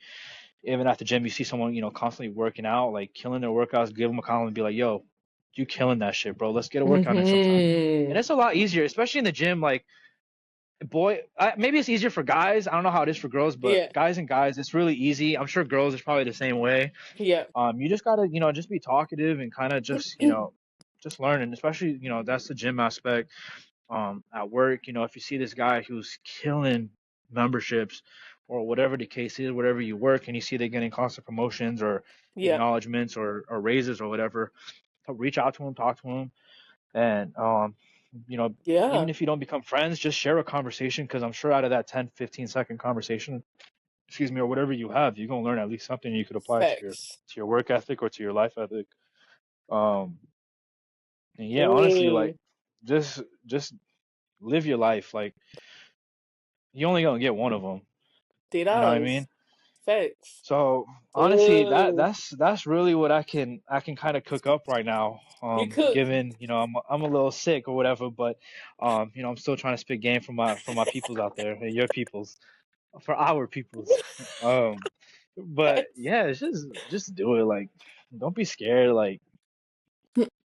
even at the gym, you see someone, constantly working out, like killing their workouts, give them a call and be like, yo, you killing that shit, bro. Let's get a workout in sometime. And Mhm. it's a lot easier, especially in the gym. Like, maybe it's easier for guys. I don't know how it is for girls, but Yeah. guys and guys, it's really easy. I'm sure girls is probably the same way. Yeah. You just gotta, just be talkative and kind of just, just learn. And especially, that's the gym aspect. At work, if you see this guy who's killing memberships or whatever the case is, whatever you work, and you see they're getting constant promotions or Yeah. acknowledgments or raises or whatever, reach out to him, talk to him, and even Yeah. if you don't become friends, just share a conversation because I'm sure out of that 10-15 second conversation, excuse me, or whatever you have, you're gonna learn at least something you could apply to your Facts. work ethic or to your life ethic. Um, and yeah, honestly, like Ooh. just live your life. Like, you only gonna get one of them. It You know what I mean? does. Facts. So honestly, Ooh. that's really what I can kind of cook up right now. You cook. Given I'm a little sick or whatever, but I'm still trying to spit game for my peoples out there, and your peoples, for our peoples. Um, but Facts. yeah, it's just do it. Like, don't be scared. Like,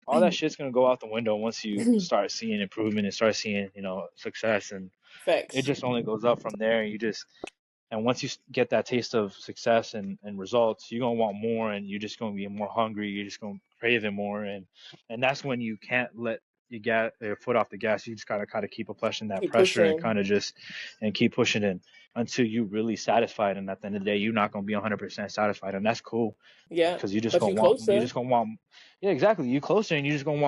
all that shit's gonna go out the window once you start seeing improvement and start seeing success, and it Facts. just only goes up from there. And once you get that taste of success and results, you're gonna want more, and you're just gonna be more hungry. You're just gonna crave it more, and that's when you can't let your foot off the gas. You just gotta kind of keep pushing that Keep pressure and pushing. kind of just and keep pushing it until you really satisfied. And at the end of the day, you're not gonna be 100% satisfied, and that's cool Yeah. because you just But gonna you want closer. yeah, exactly. You closer, and you just gonna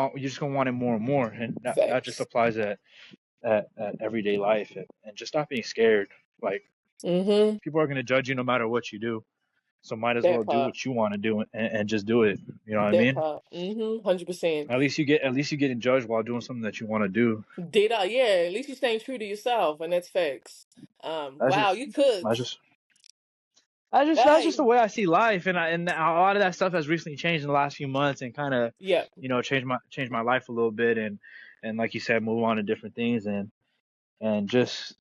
want it more and more, and that just Facts. applies at everyday life, and just stop being scared. Like, Mm-hmm. people are going to judge you no matter what you do. So might as well That do part. what you want to do and just do it. You know what I That mean? part. Mm-hmm. 100%. At least you getting judged while doing something that you want to do. Did I? Yeah. At least you're staying true to yourself, and that's facts. That's Wow, just you cook. that's just that's just the Hey. way I see life, and a lot of that stuff has recently changed in the last few months, and kind of Yeah. changed my life a little bit, and like you said, move on to different things, and just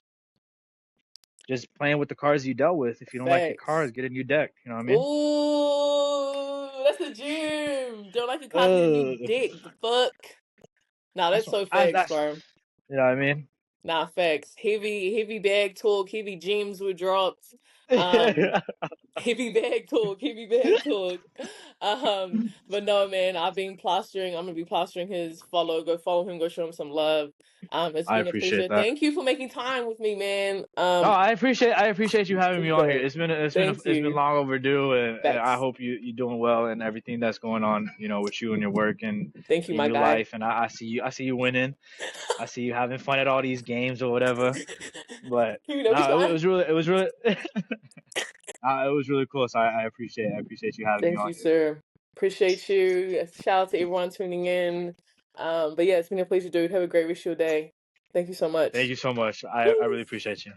playing with the cards you dealt with. If you don't like your cards, Facts. get a new deck. You know what I mean? Ooh, that's the gym. Don't like a copy of the new Uh, dick. The fuck? Nah, that's that's what so facts, that's bro. you know what I mean? Nah, facts. Heavy bag talk, heavy gems were dropped. Um, heavy bag talk, heavy bag talk. But no, man, I've been plastering. I'm gonna be plastering his follow. Go follow him. Go show him some love. It's I been a appreciate pleasure. that. Thank you for making time with me, man. No, I appreciate you having me on here. Appreciate it. Thank It's been you. long overdue, and I Facts. hope you're doing well and everything that's going on, with you and your work and Thank you, in my your guy. life. And I see you winning. I see you having fun at all these games or whatever. But You know, we no, try. it was really it was really cool. So I appreciate you having me Thank on you, here. sir. Appreciate you. Shout out to everyone tuning in. But yeah, it's been a pleasure, dude. Have a great rest of your day. Thank you so Thank much. you so much. I really Peace. appreciate you.